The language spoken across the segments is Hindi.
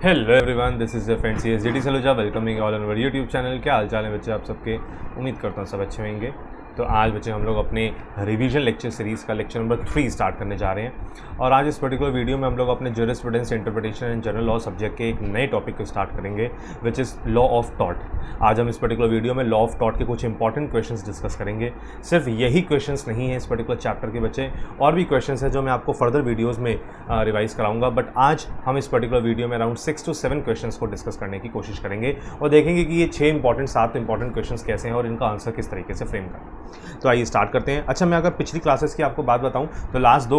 Hello everyone, this is your friend CSDT Saluja welcoming all on our YouTube channel. क्या हाल चाल है बच्चे आप सबके? उम्मीद करता हूँ सब अच्छे होंगे। तो आज बच्चे हम लोग अपने रिवीजन लेक्चर सीरीज़ का लेक्चर नंबर 3 स्टार्ट करने जा रहे हैं। और आज इस पर्टिकुलर वीडियो में हम लोग अपने jurisprudence, interpretation and general law subject के एक नए टॉपिक को स्टार्ट करेंगे, which is law of taught. आज हम इस पर्टिकुलर वीडियो में लॉ ऑफ टॉट के कुछ इंपॉर्टेंट क्वेश्चंस डिस्कस करेंगे। सिर्फ यही क्वेश्चंस नहीं है इस पर्टिकुलर चैप्टर के बच्चे, और भी क्वेश्चंस हैं जो मैं आपको फर्दर वीडियोस में रिवाइज कराऊंगा। बट आज हम इस पर्टिकुलर वीडियो में अराउंड 6 to 7 क्वेश्चंस को डिस्कस करने की कोशिश करेंगे और देखेंगे कि ये 7 इंपॉर्टेंट क्वेश्चंस कैसे हैं और इनका आंसर किस तरीके से फ्रेम करें। तो आइए स्टार्ट करते हैं। अच्छा, मैं अगर पिछली क्लासेस की आपको बात बताऊं तो लास्ट दो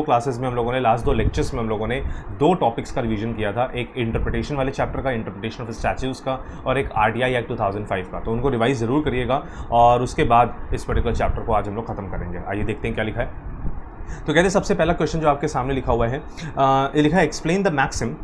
लेक्चर्स में हम लोगों ने 2 टॉपिक्स का रिवीजन किया था। एक इंटरप्रिटेशन वाले चैप्टर का, इंटरप्रिटेशन ऑफ स्टैट्यूज का, और एक RTI एक्ट 2005 का। तो उनको रिवाइज ज़रूर करिएगा और उसके बाद इस पर्टिकुलर चैप्टर को आज हम लोग खत्म करेंगे। आइए देखते हैं क्या लिखा है। तो कहते हैं सबसे पहला क्वेश्चन जो आपके सामने लिखा हुआ है, ये लिखा है explain the maxim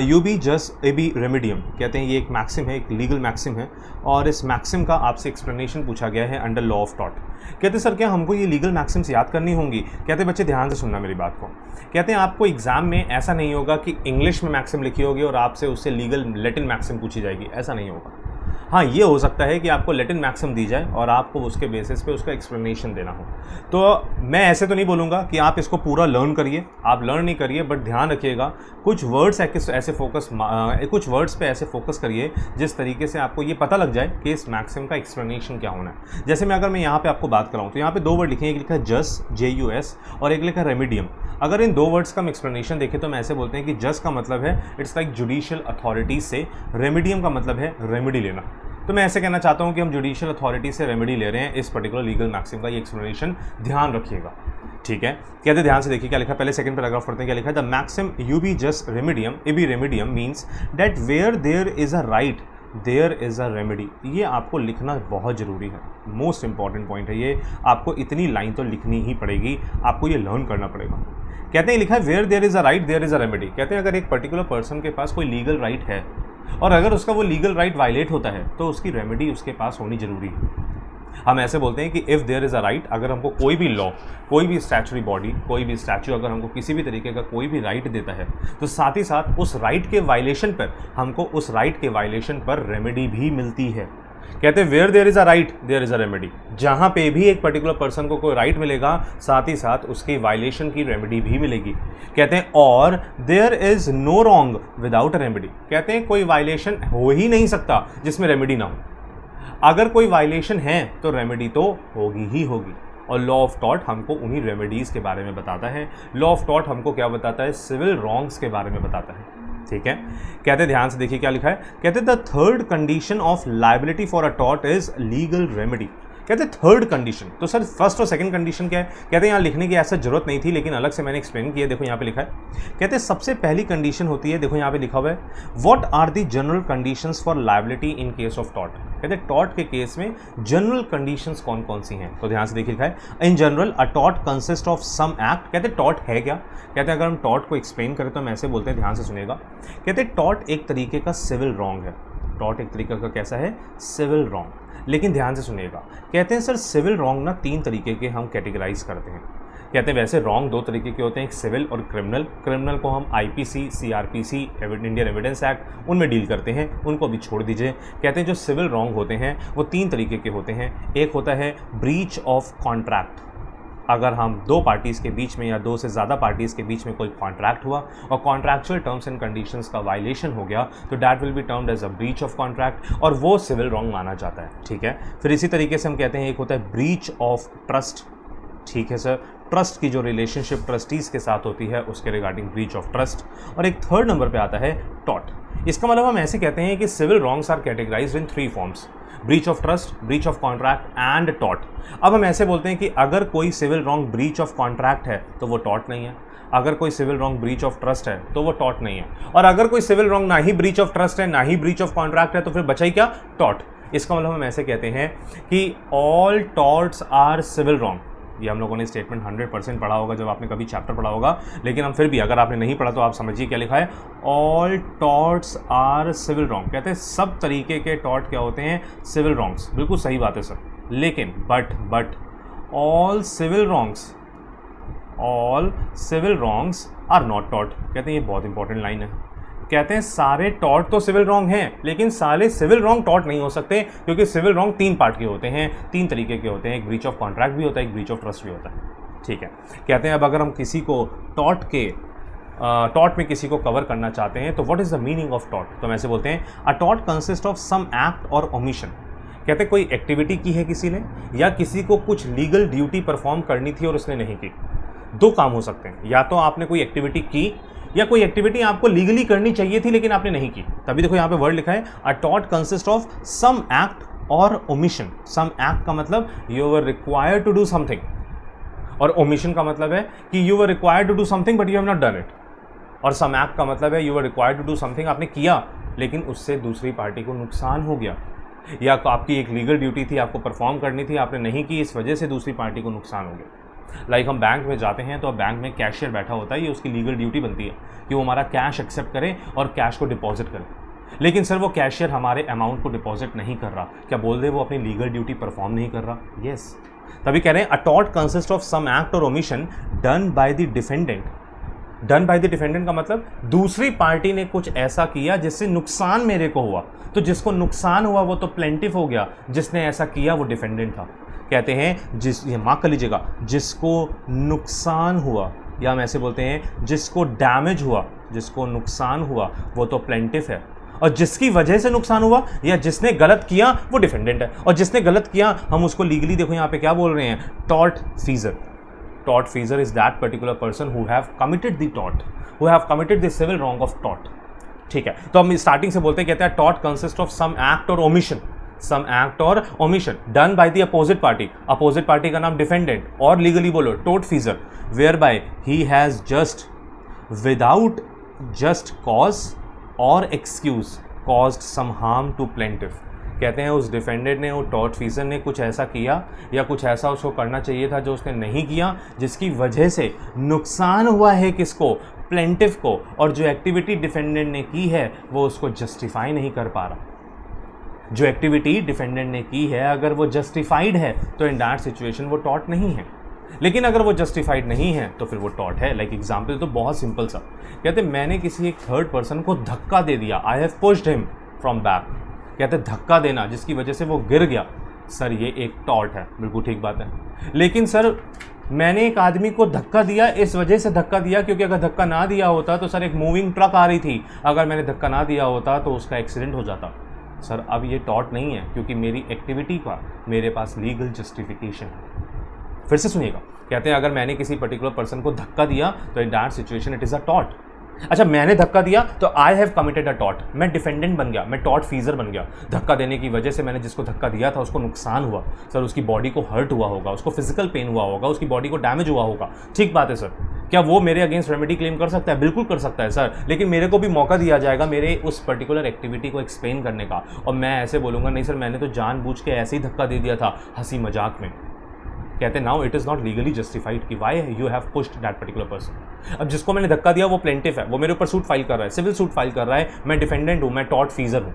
you be just A B remedium. कहते हैं ये एक मैक्सिम है, एक लीगल मैक्सिम है, और इस मैक्सिम का आपसे एक्सप्लेनेशन पूछा गया है अंडर लॉ ऑफ टॉट। कहते हैं सर क्या हमको ये लीगल मैक्सिम्स याद करनी होंगी? कहते हैं बच्चे ध्यान से सुनना मेरी बात को। कहते हैं आपको एग्जाम में ऐसा नहीं होगा कि इंग्लिश में मैक्सिम लिखी होगी और आपसे उससे लीगल लैटिन मैक्सिम पूछी जाएगी, ऐसा नहीं होगा। हाँ, ये हो सकता है कि आपको लैटिन मैक्सिम दी जाए और आपको उसके बेसिस पे उसका एक्सप्लेनेशन देना हो। तो मैं ऐसे तो नहीं बोलूँगा कि आप इसको पूरा लर्न करिए, आप लर्न नहीं करिए, बट ध्यान रखिएगा कुछ वर्ड्स पे ऐसे फोकस करिए जिस तरीके से आपको ये पता लग जाए कि इस मैक्सिम का एक्सप्लेनेशन क्या होना है। जैसे अगर मैं यहाँ पे आपको बात कराऊँ तो यहाँ पे 2 वर्ड लिखे हैं, एक लिखा है जस JUS और एक लिखा है रेमिडियम। अगर इन 2 वर्ड्स का हम एक्सप्लेनेशन देखें तो हम ऐसे बोलते हैं कि जस का मतलब है इट्स लाइक जुडिशियल अथॉरिटी से, रेमिडियम का मतलब है रेमेडी लेना। तो मैं ऐसे कहना चाहता हूं कि हम जुडिशियल अथॉरिटी से रेमेडी ले रहे हैं इस पर्टिकुलर लीगल मैक्सिम का। ये एक्सप्लेनेशन ध्यान रखिएगा, ठीक है। कहते ध्यान से देखिए क्या लिखा है। पहले सेकंड पैराग्राफ पढ़ते हैं, क्या लिखा है। The maxim you B jus remedium ibi remedium means that where there is a right there is a remedy. ये आपको लिखना बहुत ज़रूरी है, मोस्ट इंपॉर्टेंट पॉइंट है ये। आपको इतनी लाइन तो लिखनी ही पड़ेगी, आपको ये लर्न करना पड़ेगा। कहते हैं लिखा है where there is a right there is a remedy. कहते हैं अगर एक पर्टिकुलर पर्सन के पास कोई लीगल राइट है और अगर उसका वो लीगल राइट वायलेट होता है तो उसकी रेमेडी उसके पास होनी जरूरी है। हम ऐसे बोलते हैं कि if there is a right, अगर हमको कोई भी लॉ, कोई भी स्टैचुरी बॉडी, कोई भी स्टैच्यू अगर हमको किसी भी तरीके का कोई भी राइट देता है तो साथ ही साथ उस राइट के वायलेशन पर हमको उस राइट के वायलेशन पर रेमेडी भी मिलती है। कहते हैं where there is a right there is a remedy. जहां पे भी एक पर्टिकुलर पर्सन को कोई राइट मिलेगा साथ ही साथ उसके वायलेशन की रेमेडी भी मिलेगी। कहते हैं और there is no wrong without a remedy. कहते हैं कोई वायलेशन हो ही नहीं सकता जिसमें रेमेडी ना हो। अगर कोई वायलेशन है तो रेमेडी तो होगी ही होगी। और लॉ ऑफ टॉट हमको उन्हीं रेमेडीज़ के बारे में बताता है। लॉ ऑफ टॉट हमको क्या बताता है? सिविल रॉन्ग्स के बारे में बताता है, ठीक है। कहते ध्यान से देखिए क्या लिखा है। कहते the third condition of liability for a taught is legal remedy. कहते थर्ड कंडीशन, तो सर फर्स्ट और सेकंड कंडीशन क्या है? कहते यहाँ लिखने की ऐसा जरूरत नहीं थी, लेकिन अलग से मैंने एक्सप्लेन किया। देखो यहाँ पे लिखा है। कहते सबसे पहली कंडीशन होती है, देखो यहाँ पे लिखा हुआ है, what are the general conditions for liability in case of टॉट। कहते टॉट के केस में जनरल कंडीशंस कौन कौन सी हैं? तो ध्यान से देखिए लिखा है इन जनरल अ टॉट कंसिस्ट ऑफ सम एक्ट। कहते टॉट है क्या? कहते हैं अगर हम टॉट को एक्सप्लेन करें तो हम ऐसे बोलते हैं, ध्यान से सुनिएगा। कहते टॉट एक तरीके का सिविल रॉन्ग है। टॉट एक तरीके का कैसा है? Civil wrong. लेकिन ध्यान से सुनिएगा, कहते हैं सर सिविल रॉन्ग ना 3 तरीके के हम कैटेगराइज करते हैं। कहते हैं वैसे रॉन्ग 2 तरीके के होते हैं, एक सिविल और क्रिमिनल। क्रिमिनल को हम IPC, CRPC, Indian evidence act, उनमें डील करते हैं, उनको भी छोड़ दीजिए। कहते हैं जो सिविल रॉन्ग होते हैं वो 3 तरीके के होते हैं। एक होता है ब्रीच ऑफ कॉन्ट्रैक्ट। अगर हम 2 पार्टीज़ के बीच में या 2 से ज़्यादा पार्टीज़ के बीच में कोई कॉन्ट्रैक्ट हुआ और कॉन्ट्रैक्चुअल टर्म्स एंड कंडीशंस का वायलेशन हो गया तो that will be termed as a breach of contract और वो सिविल रॉन्ग माना जाता है, ठीक है। फिर इसी तरीके से हम कहते हैं एक होता है ब्रीच ऑफ ट्रस्ट, ठीक है सर। ट्रस्ट की जो रिलेशनशिप ट्रस्टीज़ के साथ होती है उसके रिगार्डिंग ब्रीच ऑफ ट्रस्ट। और एक थर्ड नंबर पे आता है टॉट। इसका मतलब हम ऐसे कहते हैं कि civil wrongs are categorised in 3 forms, breach of trust, breach of contract and टॉट। अब हम ऐसे बोलते हैं कि अगर कोई civil wrong breach of contract है तो वो टॉट नहीं है, अगर कोई civil wrong breach of trust है तो वो टॉट नहीं है, और अगर कोई सिविल रॉन्ग ना ही ब्रीच ऑफ ट्रस्ट है ना ही ब्रीच ऑफ कॉन्ट्रैक्ट है तो फिर बचा ही क्या? टॉट। इसका मतलब हम ऐसे कहते हैं कि all torts are civil wrong. ये हम लोगों ने स्टेटमेंट 100% पढ़ा होगा जब आपने कभी चैप्टर पढ़ा होगा, लेकिन हम फिर भी अगर आपने नहीं पढ़ा तो आप समझिए क्या लिखा है। All torts are civil wrong. कहते हैं सब तरीके के टॉट क्या होते हैं? Civil wrongs. बिल्कुल सही बात है सर, लेकिन but all civil wrongs are not टॉट। कहते हैं ये बहुत इंपॉर्टेंट लाइन है। कहते हैं सारे टॉर्ट तो सिविल रॉन्ग हैं, लेकिन सारे सिविल रॉन्ग टॉर्ट नहीं हो सकते, क्योंकि सिविल रॉन्ग 3 पार्ट के होते हैं, 3 तरीके के होते हैं। एक ब्रीच ऑफ कॉन्ट्रैक्ट भी होता है, एक ब्रीच ऑफ ट्रस्ट भी होता है। ठीक है, कहते हैं अब अगर हम किसी को टॉर्ट में किसी को कवर करना चाहते हैं तो what is the meaning of tort, तो हम ऐसे बोलते हैं a tort consist of some act और ओमिशन। कहते हैं कोई एक्टिविटी की है किसी ने, या किसी को कुछ लीगल ड्यूटी परफॉर्म करनी थी और उसने नहीं की। 2 काम हो सकते हैं, या तो आपने कोई एक्टिविटी की, या कोई एक्टिविटी आपको लीगली करनी चाहिए थी लेकिन आपने नहीं की। तभी देखो यहाँ पे वर्ड लिखा है a tort consist of some act और ओमिशन। सम एक्ट का मतलब you were required to do something, और ओमिशन का मतलब है कि you were required to do something but you have not done it. और सम एक्ट का मतलब है you were required to do something, आपने किया लेकिन उससे दूसरी पार्टी को नुकसान हो गया, या आपकी एक लीगल ड्यूटी थी, आपको परफॉर्म करनी थी, आपने नहीं की, इस वजह से दूसरी पार्टी को नुकसान हो गया। लाइक हम बैंक में जाते हैं तो अब बैंक में कैशियर बैठा होता है, ये उसकी लीगल ड्यूटी बनती है कि वो हमारा कैश एक्सेप्ट करे और कैश को डिपॉजिट करे। लेकिन सर वो कैशियर हमारे अमाउंट को डिपॉजिट नहीं कर रहा, क्या बोल दे वो अपनी लीगल ड्यूटी परफॉर्म नहीं कर रहा? यस। तभी कह रहे हैं a tort consist of some act और omission done by the defendant. Done by the defendant का मतलब दूसरी पार्टी ने कुछ ऐसा किया जिससे नुकसान मेरे को हुआ, तो जिसको नुकसान हुआ वो तो प्लेंटिफ हो गया, जिसने ऐसा किया वो डिफेंडेंट था। कहते हैं ये मार्क कर लीजिएगा, जिसको नुकसान हुआ, या हम ऐसे बोलते हैं जिसको डैमेज हुआ, जिसको नुकसान हुआ वो तो प्लेंटिफ है, और जिसकी वजह से नुकसान हुआ या जिसने गलत किया वो डिफेंडेंट है। और जिसने गलत किया हम उसको लीगली देखो यहाँ पे क्या बोल रहे हैं, tort feasor. Tort feasor is that particular person who have committed the tort, who have committed the civil wrong of tort. ठीक है, तो हम स्टार्टिंग से बोलते हैं, कहते हैं tort consist of some act और ओमिशन, सम एक्ट और omission done by the opposite party. Opposite party का नाम डिफेंडेंट, और लीगली बोलो tort feasor, whereby he has just without just cause or excuse caused some harm to plaintiff. कहते हैं उस डिफेंडेंट ने, वो टॉर्ट फीजर ने कुछ ऐसा किया या कुछ ऐसा उसको करना चाहिए था जो उसने नहीं किया, जिसकी वजह से नुकसान हुआ है किसको, प्लेंटिफ को, और जो एक्टिविटी डिफेंडेंट ने की है वो उसको जस्टिफाई नहीं कर पा रहा। जो एक्टिविटी डिफेंडेंट ने की है अगर वो जस्टिफाइड है तो इन दैट सिचुएशन वो टॉर्ट नहीं है, लेकिन अगर वो जस्टिफाइड नहीं है तो फिर वो टॉर्ट है। लाइक एग्जाम्पल तो बहुत सिंपल सा, कहते मैंने किसी एक थर्ड पर्सन को धक्का दे दिया, आई have pushed him from back. कहते धक्का देना जिसकी वजह से वो गिर गया, सर ये एक टॉर्ट है, बिल्कुल ठीक बात है। लेकिन सर मैंने एक आदमी को धक्का दिया, इस वजह से धक्का दिया क्योंकि अगर धक्का ना दिया होता तो सर एक मूविंग ट्रक आ रही थी, अगर मैंने धक्का ना दिया होता तो उसका एक्सीडेंट हो जाता। सर अब ये टॉर्ट नहीं है क्योंकि मेरी एक्टिविटी का मेरे पास लीगल जस्टिफिकेशन है। फिर से सुनिएगा, कहते हैं अगर मैंने किसी पर्टिकुलर पर्सन को धक्का दिया तो in that situation it is a tort. अच्छा मैंने धक्का दिया तो I have committed a tort, मैं डिफेंडेंट बन गया, मैं टॉर्ट फीजर बन गया। धक्का देने की वजह से मैंने जिसको धक्का दिया था उसको नुकसान हुआ, सर उसकी बॉडी को हर्ट हुआ होगा, उसको फिजिकल पेन हुआ होगा, उसकी बॉडी को डैमेज हुआ होगा। ठीक बात है सर, क्या वो मेरे अगेंस्ट रेमेडी क्लेम कर सकता है? बिल्कुल कर सकता है सर, लेकिन मेरे को भी मौका दिया जाएगा मेरे उस पर्टिकुलर एक्टिविटी को एक्सप्लेन करने का, और मैं ऐसे बोलूँगा नहीं सर मैंने तो जानबूझ के ऐसे ही धक्का दे दिया था हंसी मजाक में। कहते हैं now it is not legally justified कि why you have pushed that particular person. अब जिसको मैंने धक्का दिया वो प्लेंटिफ है, वो मेरे ऊपर सूट फाइल कर रहा है, सिविल सूट फाइल कर रहा है, मैं डिफेंडेंट हूँ, मैं टॉर्ट फीजर हूँ।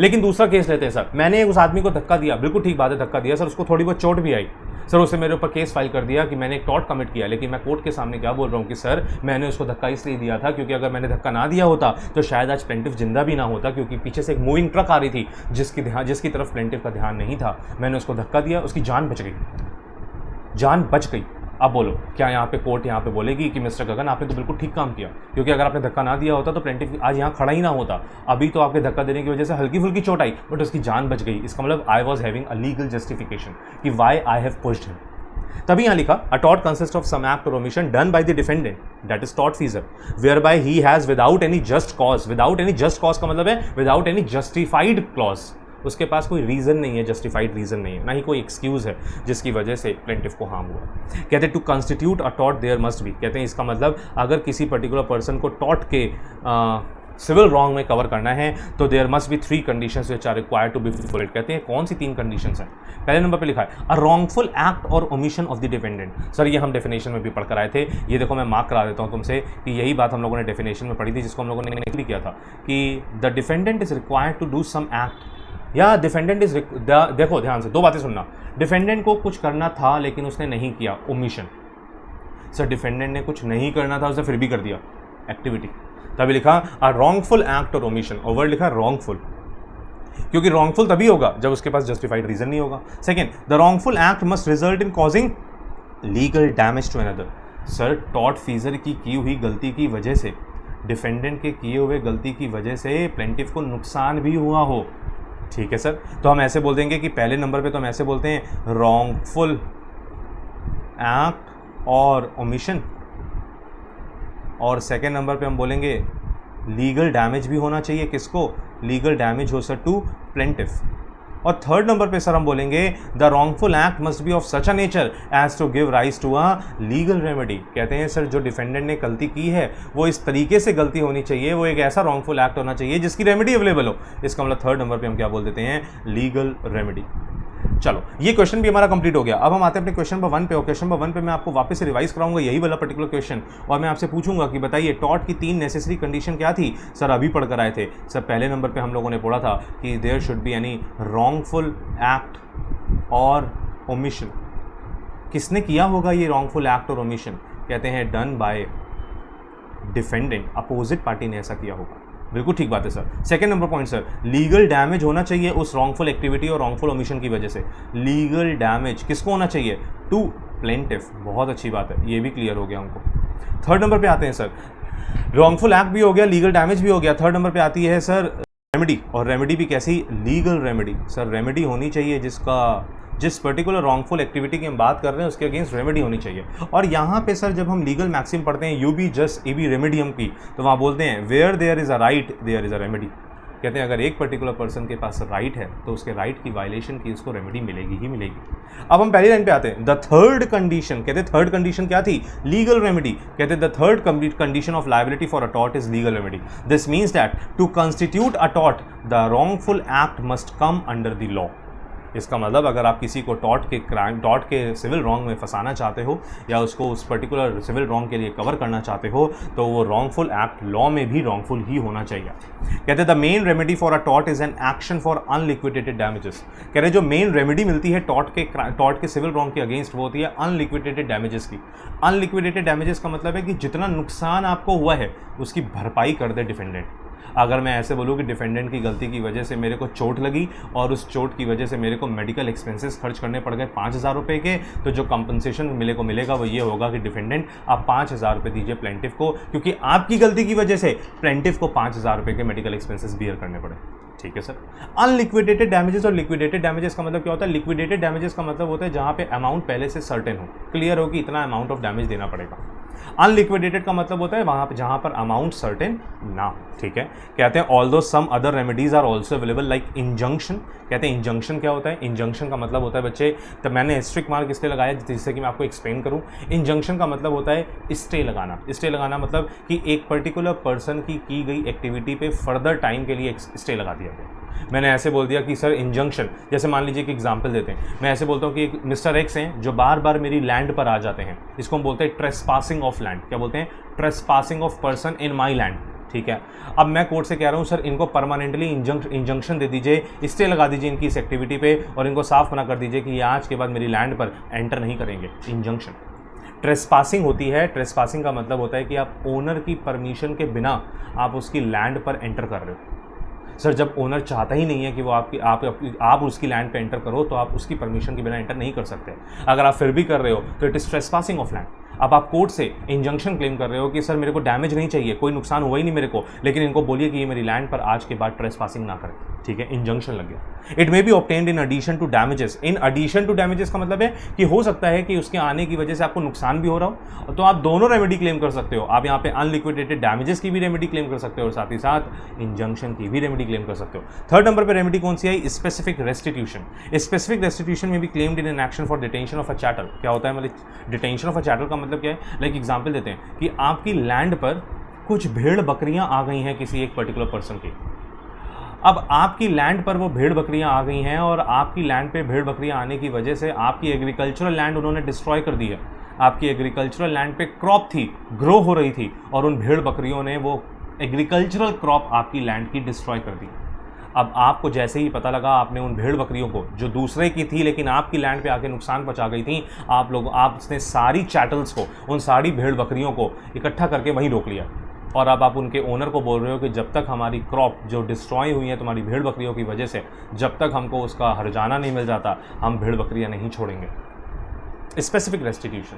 लेकिन दूसरा केस लेते हैं, सर मैंने उस आदमी को धक्का दिया, बिल्कुल ठीक बात है धक्का दिया, सर उसको थोड़ी बहुत चोट भी आई, सर उसने मेरे ऊपर केस फाइल कर दिया कि मैंने एक टॉर्ट कमिट किया, लेकिन मैं कोर्ट के सामने क्या बोल रहा हूँ कि सर मैंने उसको धक्का इसलिए दिया था क्योंकि अगर मैंने धक्का ना दिया होता तो शायद आज प्लेंटिफ जिंदा भी ना होता, क्योंकि पीछे से एक मूविंग ट्रक आ रही थी जिसकी तरफ प्लेंटिफ का ध्यान नहीं था, मैंने उसको धक्का दिया, उसकी जान बच गई, जान बच गई। अब बोलो क्या यहाँ पे कोर्ट यहाँ पे बोलेगी कि मिस्टर गगन आपने तो बिल्कुल ठीक काम किया, क्योंकि अगर आपने धक्का ना दिया होता तो प्लेंटिफ आज यहाँ खड़ा ही ना होता, अभी तो आपके धक्का देने की वजह से हल्की फुल्की चोट आई बट उसकी जान बच गई। इसका मतलब I was having a legal justification कि why I have pushed him. तभी यहाँ लिखा a tort consist of some act और omission done by the defendant that is tort feasor whereby he has without any just cause. Without any just cause का मतलब है विदाउट एनी जस्टिफाइड क्लॉज, उसके पास कोई रीज़न नहीं है, जस्टिफाइड रीज़न नहीं है, ना ही कोई एक्सक्यूज़ है जिसकी वजह से प्लेंटिफ को हार्म हुआ। कहते हैं to constitute a tort there must be, कहते हैं इसका मतलब अगर किसी पर्टिकुलर पर्सन को टॉर्ट के सिविल रॉन्ग में कवर करना है तो there must be 3 conditions which are required to be fulfilled. कहते हैं कौन सी 3 कंडीशंस हैं? पहले नंबर पे लिखा है अ रॉन्गफुल एक्ट और omission of the defendant. Sir ये हम डेफिनेशन में भी पढ़ कर आए थे, ये देखो मैं मार्क करा देता हूँ तुमसे कि यही बात हम लोगों ने डेफिनेशन में पढ़ी थी, जिसको हम लोगों ने भी किया था कि the defendant is required to do some act, या डिफेंडेंट इज देखो ध्यान से 2 बातें सुनना, डिफेंडेंट को कुछ करना था लेकिन उसने नहीं किया, ओमिशन। सर डिफेंडेंट ने कुछ नहीं करना था उसने फिर भी कर दिया, एक्टिविटी। तभी लिखा अ रॉन्गफुल एक्ट और ओमिशन, और वर्ड लिखा रॉन्गफुल, क्योंकि रॉन्गफुल तभी होगा जब उसके पास जस्टिफाइड रीजन नहीं होगा। Second, the wrongful act must result in causing legal damage to another. Sir tort feasor की हुई गलती की वजह से, डिफेंडेंट के किए हुए गलती की वजह से प्लेंटिफ को नुकसान भी हुआ हो, ठीक है सर। तो हम ऐसे बोल देंगे कि पहले नंबर पे तो हम ऐसे बोलते हैं रॉन्गफुल एक्ट और ओमिशन, और सेकेंड नंबर पे हम बोलेंगे लीगल डैमेज भी होना चाहिए, किसको, लीगल डैमेज हो सर टू प्लेंटिफ। और थर्ड नंबर पे सर हम बोलेंगे the wrongful act must be of such a nature as to give rise to a legal remedy. कहते हैं सर जो डिफेंडेंट ने गलती की है वो इस तरीके से गलती होनी चाहिए, वो एक ऐसा रॉन्गफुल एक्ट होना चाहिए जिसकी रेमेडी अवेलेबल हो। इसका मतलब थर्ड नंबर पे हम क्या बोल देते हैं, लीगल रेमेडी। चलो ये क्वेश्चन भी हमारा कंप्लीट हो गया। अब हम आते हैं अपने क्वेश्चन नंबर 1 पे, और क्वेश्चन नंबर 1 पे मैं आपको वापस से रिवाइज कराऊंगा यही वाला पर्टिकुलर क्वेश्चन, और मैं आपसे पूछूंगा कि बताइए टॉर्ट की 3 नेसेसरी कंडीशन क्या थी। सर अभी पढ़ कर आए थे सर, पहले नंबर पे हम लोगों ने पढ़ा था कि there should be any wrongful act और ओमिशन। किसने किया होगा ये रॉन्गफुल एक्ट और ओमिशन, कहते हैं done by defendant, opposite party ने ऐसा किया होगा। बिल्कुल ठीक बात है sir. Second number point sir, legal damage होना चाहिए उस रॉन्गफुल एक्टिविटी और रॉन्गफुल ओमिशन की वजह से। लीगल डैमेज किसको होना चाहिए, टू प्लेंटिफ। बहुत अच्छी बात है, ये भी क्लियर हो गया हमको। थर्ड नंबर पे आते हैं सर, रॉन्गफुल एक्ट भी हो गया, लीगल डैमेज भी हो गया। थर्ड नंबर पे आती है सर रेमेडी, और रेमेडी भी कैसी, लीगल रेमेडी। सर रेमेडी होनी चाहिए जिस पर्टिकुलर रॉन्गफुल एक्टिविटी की हम बात कर रहे हैं उसके अगेंस्ट रेमेडी होनी चाहिए। और यहाँ पे सर जब हम लीगल मैक्सिम पढ़ते हैं यू बी जस्ट ए बी रेमेडियम की, तो वहाँ बोलते हैं where there is a right there is a remedy. कहते हैं अगर एक पर्टिकुलर पर्सन के पास राइट है तो उसके राइट की वायलेशन की उसको रेमेडी मिलेगी ही मिलेगी। अब हम पहली लाइन पे आते हैं, द थर्ड कंडीशन। कहते हैं थर्ड कंडीशन क्या थी, लीगल रेमेडी। कहते हैं the third condition of liability for a tort is legal remedy. This means that to constitute a tort the wrongful act must come under the law. इसका मतलब अगर आप किसी को टॉर्ट के सिविल रॉन्ग में फंसाना चाहते हो या उसको उस पर्टिकुलर सिविल रॉन्ग के लिए कवर करना चाहते हो तो वो रॉन्गफुल एक्ट लॉ में भी रॉन्गफुल ही होना चाहिए। कहते हैं the main remedy for a tort is an action for unliquidated damages. कह रहे जो मेन रेमेडी मिलती है टॉर्ट के सिविल रॉन्ग के अगेंस्ट वो होती है अनलिक्विडेटेड डैमेजेस की। अनलिक्विडेटेड डैमेजेस का मतलब है कि जितना नुकसान आपको हुआ है उसकी भरपाई कर दे डिफेंडेंट। अगर मैं ऐसे बोलूँ कि डिफेंडेंट की गलती की वजह से मेरे को चोट लगी और उस चोट की वजह से मेरे को मेडिकल एक्सपेंसेस खर्च करने पड़ गए 5,000 रुपये के, तो जो कंपनसेशन मिलेगा वो ये होगा कि डिफेंडेंट आप 5,000 रुपये दीजिए प्लेंटिफ को, क्योंकि आपकी गलती की वजह से प्लेंटिफ को 5,000 रुपये के मेडिकल एक्सपेंसेस बियर करने पड़े। ठीक है सर। अनलिक्विडेटेड डैमेजेस और लिक्विडेटेड डैमेजेस का मतलब क्या होता है, लिक्विडेटेड डैमेजेस का मतलब होता है जहाँ पे अमाउंट पहले से सर्टेन हो, क्लियर हो कि इतना अमाउंट ऑफ डैमेज देना पड़ेगा। अनलिक्विडेटेड का मतलब होता है वहाँ पे जहाँ पर अमाउंट सर्टेन ना। ठीक है। कहते हैं although some other remedies are also available like injunction. कहते हैं इंजंक्शन क्या होता है, इंजंक्शन का मतलब होता है बच्चे, तो मैंने स्ट्रिक मार्क इसलिए लगाया जिससे कि मैं आपको एक्सप्लेन करूँ। इंजंक्शन का मतलब होता है स्टे लगाना। स्टे लगाना मतलब कि एक पर्टिकुलर पर्सन की गई एक्टिविटी पे फर्दर टाइम के लिए स्टे लगा दिया गया। मैंने ऐसे बोल दिया कि सर इंजंक्शन, जैसे मान लीजिए कि एग्जांपल देते हैं, मैं ऐसे बोलता हूँ कि एक मिस्टर एक्स हैं जो बार बार मेरी लैंड पर आ जाते हैं, इसको हम बोलते हैं ट्रेसपासिंग ऑफ लैंड। क्या बोलते हैं, trespassing of person in my land. ठीक है। अब मैं कोर्ट से कह रहा हूँ सर इनको परमानेंटली इंजंक्शन दे दीजिए, स्टे लगा दीजिए इनकी इस एक्टिविटी पे और इनको साफ मना कर दीजिए कि ये आज के बाद मेरी लैंड पर एंटर नहीं करेंगे। इंजंक्शन। ट्रेसपासिंग होती है, ट्रेसपासिंग का मतलब होता है कि आप ओनर की परमिशन के बिना आप उसकी लैंड पर एंटर कर रहे हो। सर जब ओनर चाहता ही नहीं है कि वो आप उसकी लैंड पे एंटर करो तो आप उसकी परमिशन के बिना एंटर नहीं कर सकते। अगर आप फिर भी कर रहे हो तो it is trespassing of land. अब आप कोर्ट से इंजंक्शन क्लेम कर रहे हो कि सर मेरे को डैमेज नहीं चाहिए, कोई नुकसान हुआ ही नहीं मेरे को, लेकिन इनको बोलिए कि ये मेरी लैंड पर आज के बाद ट्रेसपासिंग ना करें। ठीक है, इंजंक्शन लग गया। It may be obtained in addition to damages. In addition to damages का मतलब है कि हो सकता है कि उसके आने की वजह से आपको नुकसान भी हो रहा हो, तो आप दोनों रेमेडी क्लेम कर सकते हो। आप यहाँ पे अनलिक्विडेटेड डैमेजेस की भी रेमेडी क्लेम कर सकते हो और साथ ही साथ इंजंक्शन की भी रेमेडी क्लेम कर सकते हो। थर्ड नंबर पर रेमेडी कौन सी आई, स्पेसिफिक रेस्टिट्यूशन। स्पेसिफिक रेस्टिट्यूशन में भी claimed in an action for detention of a chattel. क्या होता है, मतलब डिटेंशन ऑफ अ चैटल का मतलब क्या है, लाइक एग्जाम्पल देते हैं कि आपकी लैंड पर कुछ भेड़ बकरियां आ गई हैं किसी एक पर्टिकुलर पर्सन की। अब आपकी लैंड पर वो भेड़ बकरियां आ गई हैं और आपकी लैंड पे भेड़ बकरियां आने की वजह से आपकी एग्रीकल्चरल लैंड उन्होंने डिस्ट्रॉय कर दी है। आपकी एग्रीकल्चरल लैंड पे क्रॉप थी, ग्रो हो रही थी, और उन भेड़ बकरियों ने वो एग्रीकल्चरल क्रॉप आपकी लैंड की डिस्ट्रॉय कर दी। अब आपको जैसे ही पता लगा, आपने उन भेड़ बकरियों को जो दूसरे की थी लेकिन आपकी लैंड पे आके नुकसान पहुंचा गई थी, आपने सारी चैटल्स को, उन सारी भेड़ बकरियों को इकट्ठा करके वहीं रोक लिया। और अब आप उनके ओनर को बोल रहे हो कि जब तक हमारी क्रॉप जो डिस्ट्रॉय हुई है तुम्हारी भेड़ बकरियों की वजह से, जब तक हमको उसका हर्जाना नहीं मिल जाता हम भेड़ बकरियाँ नहीं छोड़ेंगे। स्पेसिफिक रेस्टिट्यूशन,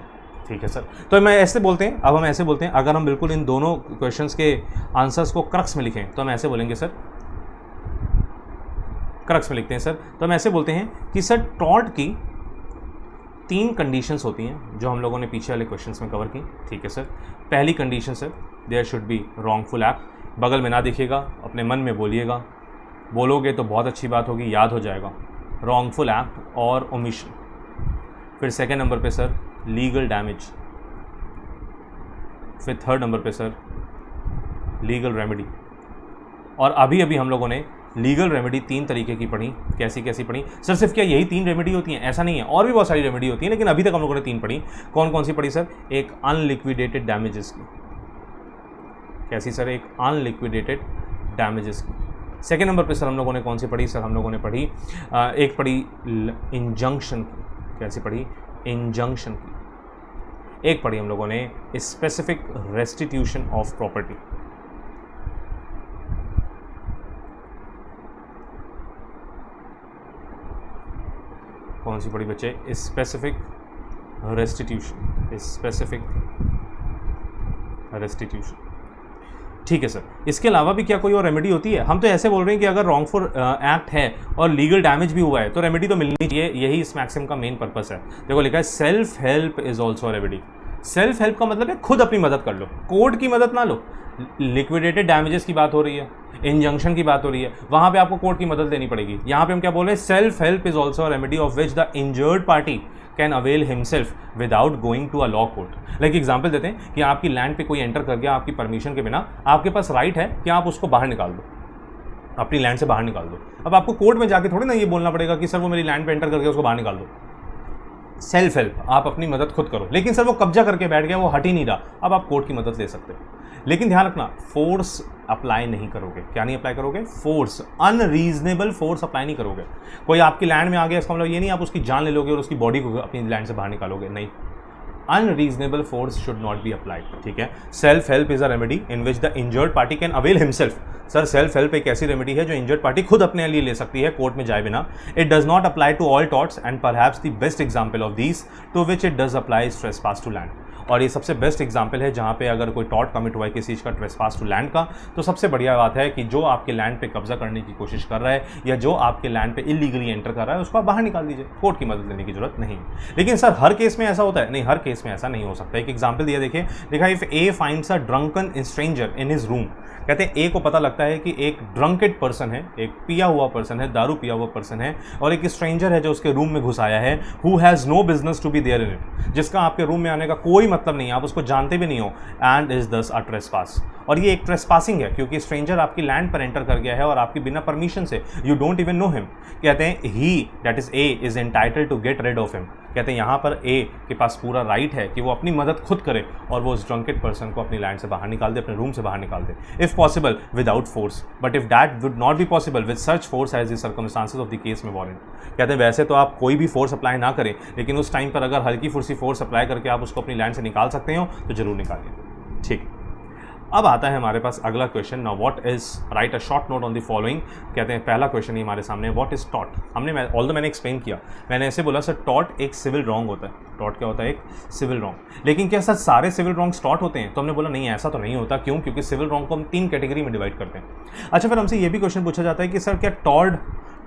ठीक है सर। तो मैं ऐसे बोलते हैं, अब हम ऐसे बोलते हैं, अगर हम बिल्कुल इन दोनों क्वेश्चंस के आंसर्स को क्रक्स में लिखें तो हम ऐसे बोलेंगे सर, क्रक्स में लिखते हैं सर, तो हम ऐसे बोलते हैं कि सर टॉर्ट की 3 कंडीशंस होती हैं जो हम लोगों ने पीछे वाले क्वेश्चंस में कवर की, ठीक है सर। पहली condition sir, there should be wrongful act. बगल में ना दिखेगा, अपने मन में बोलिएगा, बोलोगे तो बहुत अच्छी बात होगी, याद हो जाएगा। रॉन्गफुल एक्ट और ओमिशन। फिर सेकेंड नंबर पे सर लीगल डैमेज। फिर थर्ड नंबर पे सर लीगल रेमेडी। और अभी अभी हम लोगों ने लीगल रेमेडी 3 तरीके की पढ़ी। कैसी कैसी पढ़ी सर? सिर्फ क्या यही 3 रेमेडी होती हैं? ऐसा नहीं है, और भी बहुत सारी रेमेडी होती हैं, लेकिन अभी तक हम लोगों ने 3 पढ़ी। कौन कौन सी पढ़ी सर? एक अनलिक्विडेटेड डैमेजेस की। कैसी सर? एक अनलिक्विडेटेड डैमेजेस की। सेकेंड नंबर पे सर हम लोगों ने कौन सी पढ़ी सर? हम लोगों ने पढ़ी एक पढ़ी इंजंक्शन की। कैसी पढ़ी? इंजंक्शन की। एक पढ़ी हम लोगों ने स्पेसिफिक रेस्टिट्यूशन ऑफ प्रॉपर्टी। कौन सी पढ़ी बच्चे? Specific restitution. स्पेसिफिक रेस्टिट्यूशन, ठीक है सर। इसके अलावा भी क्या कोई और रेमेडी होती है? हम तो ऐसे बोल रहे हैं कि अगर रॉन्गफुल एक्ट है और लीगल डैमेज भी हुआ है तो रेमेडी तो मिलनी चाहिए, यही इस मैक्सिम का मेन पर्पस है। देखो लिखा है self help is also remedy. Self help का मतलब है खुद अपनी मदद कर लो, कोर्ट की मदद ना लो। लिक्विडेटेड डैमेजेस की बात हो रही है, इंजंक्शन की बात हो रही है, वहां पे आपको कोर्ट की मदद लेनी पड़ेगी। यहाँ पे हम क्या बोल रहे हैं? Self help is also remedy of which the injured party can avail himself without going to a law court. Like example देते हैं कि आपकी लैंड पे कोई एंटर कर गया आपकी परमिशन के बिना, आपके पास राइट है कि आप उसको बाहर निकाल दो, अपनी लैंड से बाहर निकाल दो। अब आपको कोर्ट में जाके थोड़ी ना ये बोलना पड़ेगा कि सर वो मेरी लैंड पे एंटर कर गया, उसको बाहर निकाल दो। सेल्फ हेल्प, आप अपनी मदद खुद करो। लेकिन सर वो कब्जा करके बैठ गया, वो हट ही नहीं रहा, अब आप कोर्ट की मदद ले सकते हो। लेकिन ध्यान रखना, फोर्स अप्लाई नहीं करोगे। क्या नहीं अप्लाई करोगे? फोर्स, अनरीजनेबल फोर्स अप्लाई नहीं करोगे। कोई आपकी लैंड में आ गया, इसका मतलब ये नहीं आप उसकी जान ले लोगे और उसकी बॉडी को अपनी लैंड से बाहर निकालोगे, नहीं। Unreasonable force should not be applied, ठीक है। Self help is a remedy in which the injured party can avail himself. Sir self help एक ऐसी रेमेडी है जो इंजर्ड पार्टी खुद अपने लिए ले सकती है, कोर्ट में जाए बिना। It does not apply to all torts and perhaps the best example of these to which it does apply is trespass to land. और ये सबसे बेस्ट एग्जाम्पल है जहाँ पे अगर कोई टॉर्ट कमिट हुआ है किसी चीज़ का, ट्रेसपास टू लैंड का, तो सबसे बढ़िया बात है कि जो आपके लैंड पे कब्जा करने की कोशिश कर रहा है या जो आपके लैंड पे इलीगली एंटर कर रहा है उसको आप बाहर निकाल दीजिए, कोर्ट की मदद लेने की जरूरत नहीं। लेकिन सर हर केस में ऐसा होता है? नहीं, हर केस में ऐसा नहीं हो सकता। एक एग्जाम्पल दिया, देखिए लिखा, if A finds a drunken stranger in his room. कहते हैं ए को पता लगता है कि एक ड्रंकेड पर्सन है, एक पिया हुआ पर्सन है, दारू पिया हुआ पर्सन है, और एक स्ट्रेंजर है जो उसके रूम में घुस आया है, who has no business to be there in it, जिसका आपके रूम में आने का कोई मतलब नहीं है, आप उसको जानते भी नहीं हो, एंड इज दस अ ट्रेसपास। और ये एक ट्रेसपासिंग है क्योंकि स्ट्रेंजर आपकी लैंड पर एंटर कर गया है और आपकी बिना परमिशन से, you don't even know him. कहते हैं he, that is a, is entitled to get rid of him. कहते हैं यहाँ पर ए के पास पूरा राइट है कि वो अपनी मदद खुद करे और वो उस ड्रंकेड पर्सन को अपनी लैंड से बाहर निकाल दे, अपने रूम से बाहर निकाल दे, if possible without force. But if that would not be possible with such force as the circumstances of the case may warrant. कहते हैं वैसे तो आप कोई भी फोर्स अप्लाई ना करें, लेकिन उस टाइम पर अगर हल्की फुर्सी फोर्स अप्लाई करके आप उसको अपनी लैंड से निकाल सकते हो तो जरूर निकालिए, ठीक। अब आता है हमारे पास अगला question. Now what is, right a short note on the following. कहते हैं पहला क्वेश्चन ही हमारे सामने, व्हाट इज टॉर्ट। ऑल्दो मैंने एक्सप्लेन किया, मैंने ऐसे बोला सर टॉर्ट एक सिविल रॉन्ग होता है। टॉर्ट क्या होता है? एक सिविल रॉन्ग। लेकिन क्या सर सारे सिविल रॉन्ग्स टॉर्ट होते हैं? तो हमने बोला नहीं, ऐसा तो नहीं होता। क्यों? क्योंकि सिविल रॉन्ग को हम 3 कैटेगरी में डिवाइड करते हैं। अच्छा, फिर हमसे ये भी क्वेश्चन पूछा जाता है कि सर क्या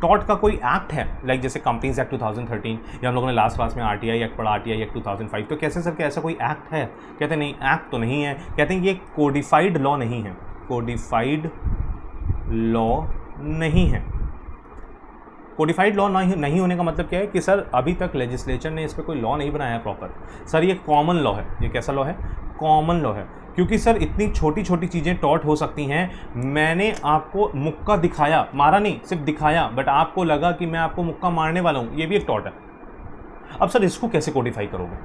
टॉर्ट का कोई एक्ट है, लाइक जैसे कंपनीज एक्ट 2013, या हम लोगों ने लास्ट क्लास में आरटीआई एक्ट पढ़ा, आरटीआई एक्ट 2005, तो कैसे सर क्या ऐसा कोई एक्ट है? कहते हैं नहीं, एक्ट तो नहीं है। कहते हैं ये कोडिफाइड लॉ नहीं है, कोडिफाइड लॉ नहीं है। कोडिफाइड लॉ नहीं होने का मतलब क्या है कि सर अभी तक लेजिस्लेचर ने इस पर कोई लॉ नहीं बनाया है प्रॉपर। सर ये कॉमन लॉ है। ये कैसा लॉ है? कॉमन लॉ है। क्योंकि सर इतनी छोटी छोटी चीज़ें टॉर्ट हो सकती हैं। मैंने आपको मुक्का दिखाया, मारा नहीं, सिर्फ दिखाया, बट आपको लगा कि मैं आपको मुक्का मारने वाला हूँ, ये भी एक टॉर्ट है। अब सर इसको कैसे कोडिफाई करोगे?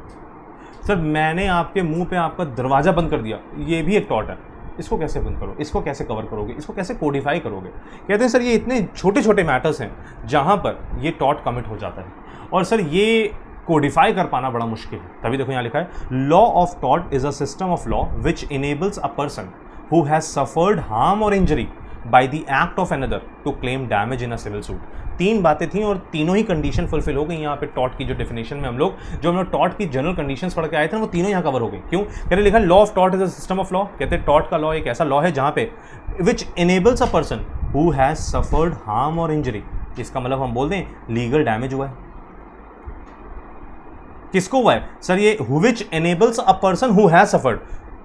सर मैंने आपके मुंह पे आपका दरवाज़ा बंद कर दिया, ये भी एक टॉर्ट है। इसको कैसे बंद करो, इसको कैसे कवर करोगे, इसको कैसे कोडिफाई करोगे? कहते हैं सर ये इतने छोटे छोटे मैटर्स हैं जहाँ पर ये टॉर्ट कमिट हो जाता है, और सर ये कोडिफाई कर पाना बड़ा मुश्किल है। तभी देखो यहाँ लिखा है, law of tort is a system of law which enables a person who has suffered harm or injury by the act of another to claim damage in a civil suit. तीन बातें थी और तीनों ही कंडीशन फुलफिल हो गई यहाँ पे टॉर्ट की जो डेफिनेशन में हम लोग टॉर्ट की जनरल कंडीशंस पढ़ के आए थे वो तीनों यहाँ कवर हो गई। क्यों? कहते लिखा law of tort is a system of law. कहते टॉर्ट का लॉ एक ऐसा लॉ है जहाँ पे विच enables a person who has suffered harm or injury. इसका मतलब हम बोल दें लीगल डैमेज हुआ है। किसको हुआ है सर? ये विच enables a person who has suffered.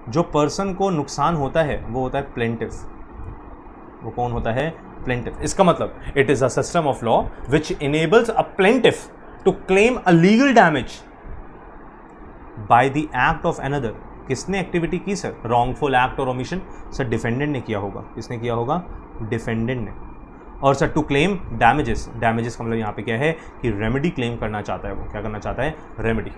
जो पर्सन को नुकसान होता है वो होता है प्लेंटिफ। वो कौन होता है? प्लेंटिफ। इसका मतलब it is a system of law which enables a plaintiff to claim a legal damage by the act of another. किसने एक्टिविटी की सर? रॉन्गफुल एक्ट और ओमिशन। सर डिफेंडेंट ने किया होगा। किसने किया होगा? डिफेंडेंट ने। और sir to claim damages. Damages का मतलब यहाँ पे क्या है कि रेमेडी क्लेम करना चाहता है। वो क्या करना चाहता है? रेमेडी।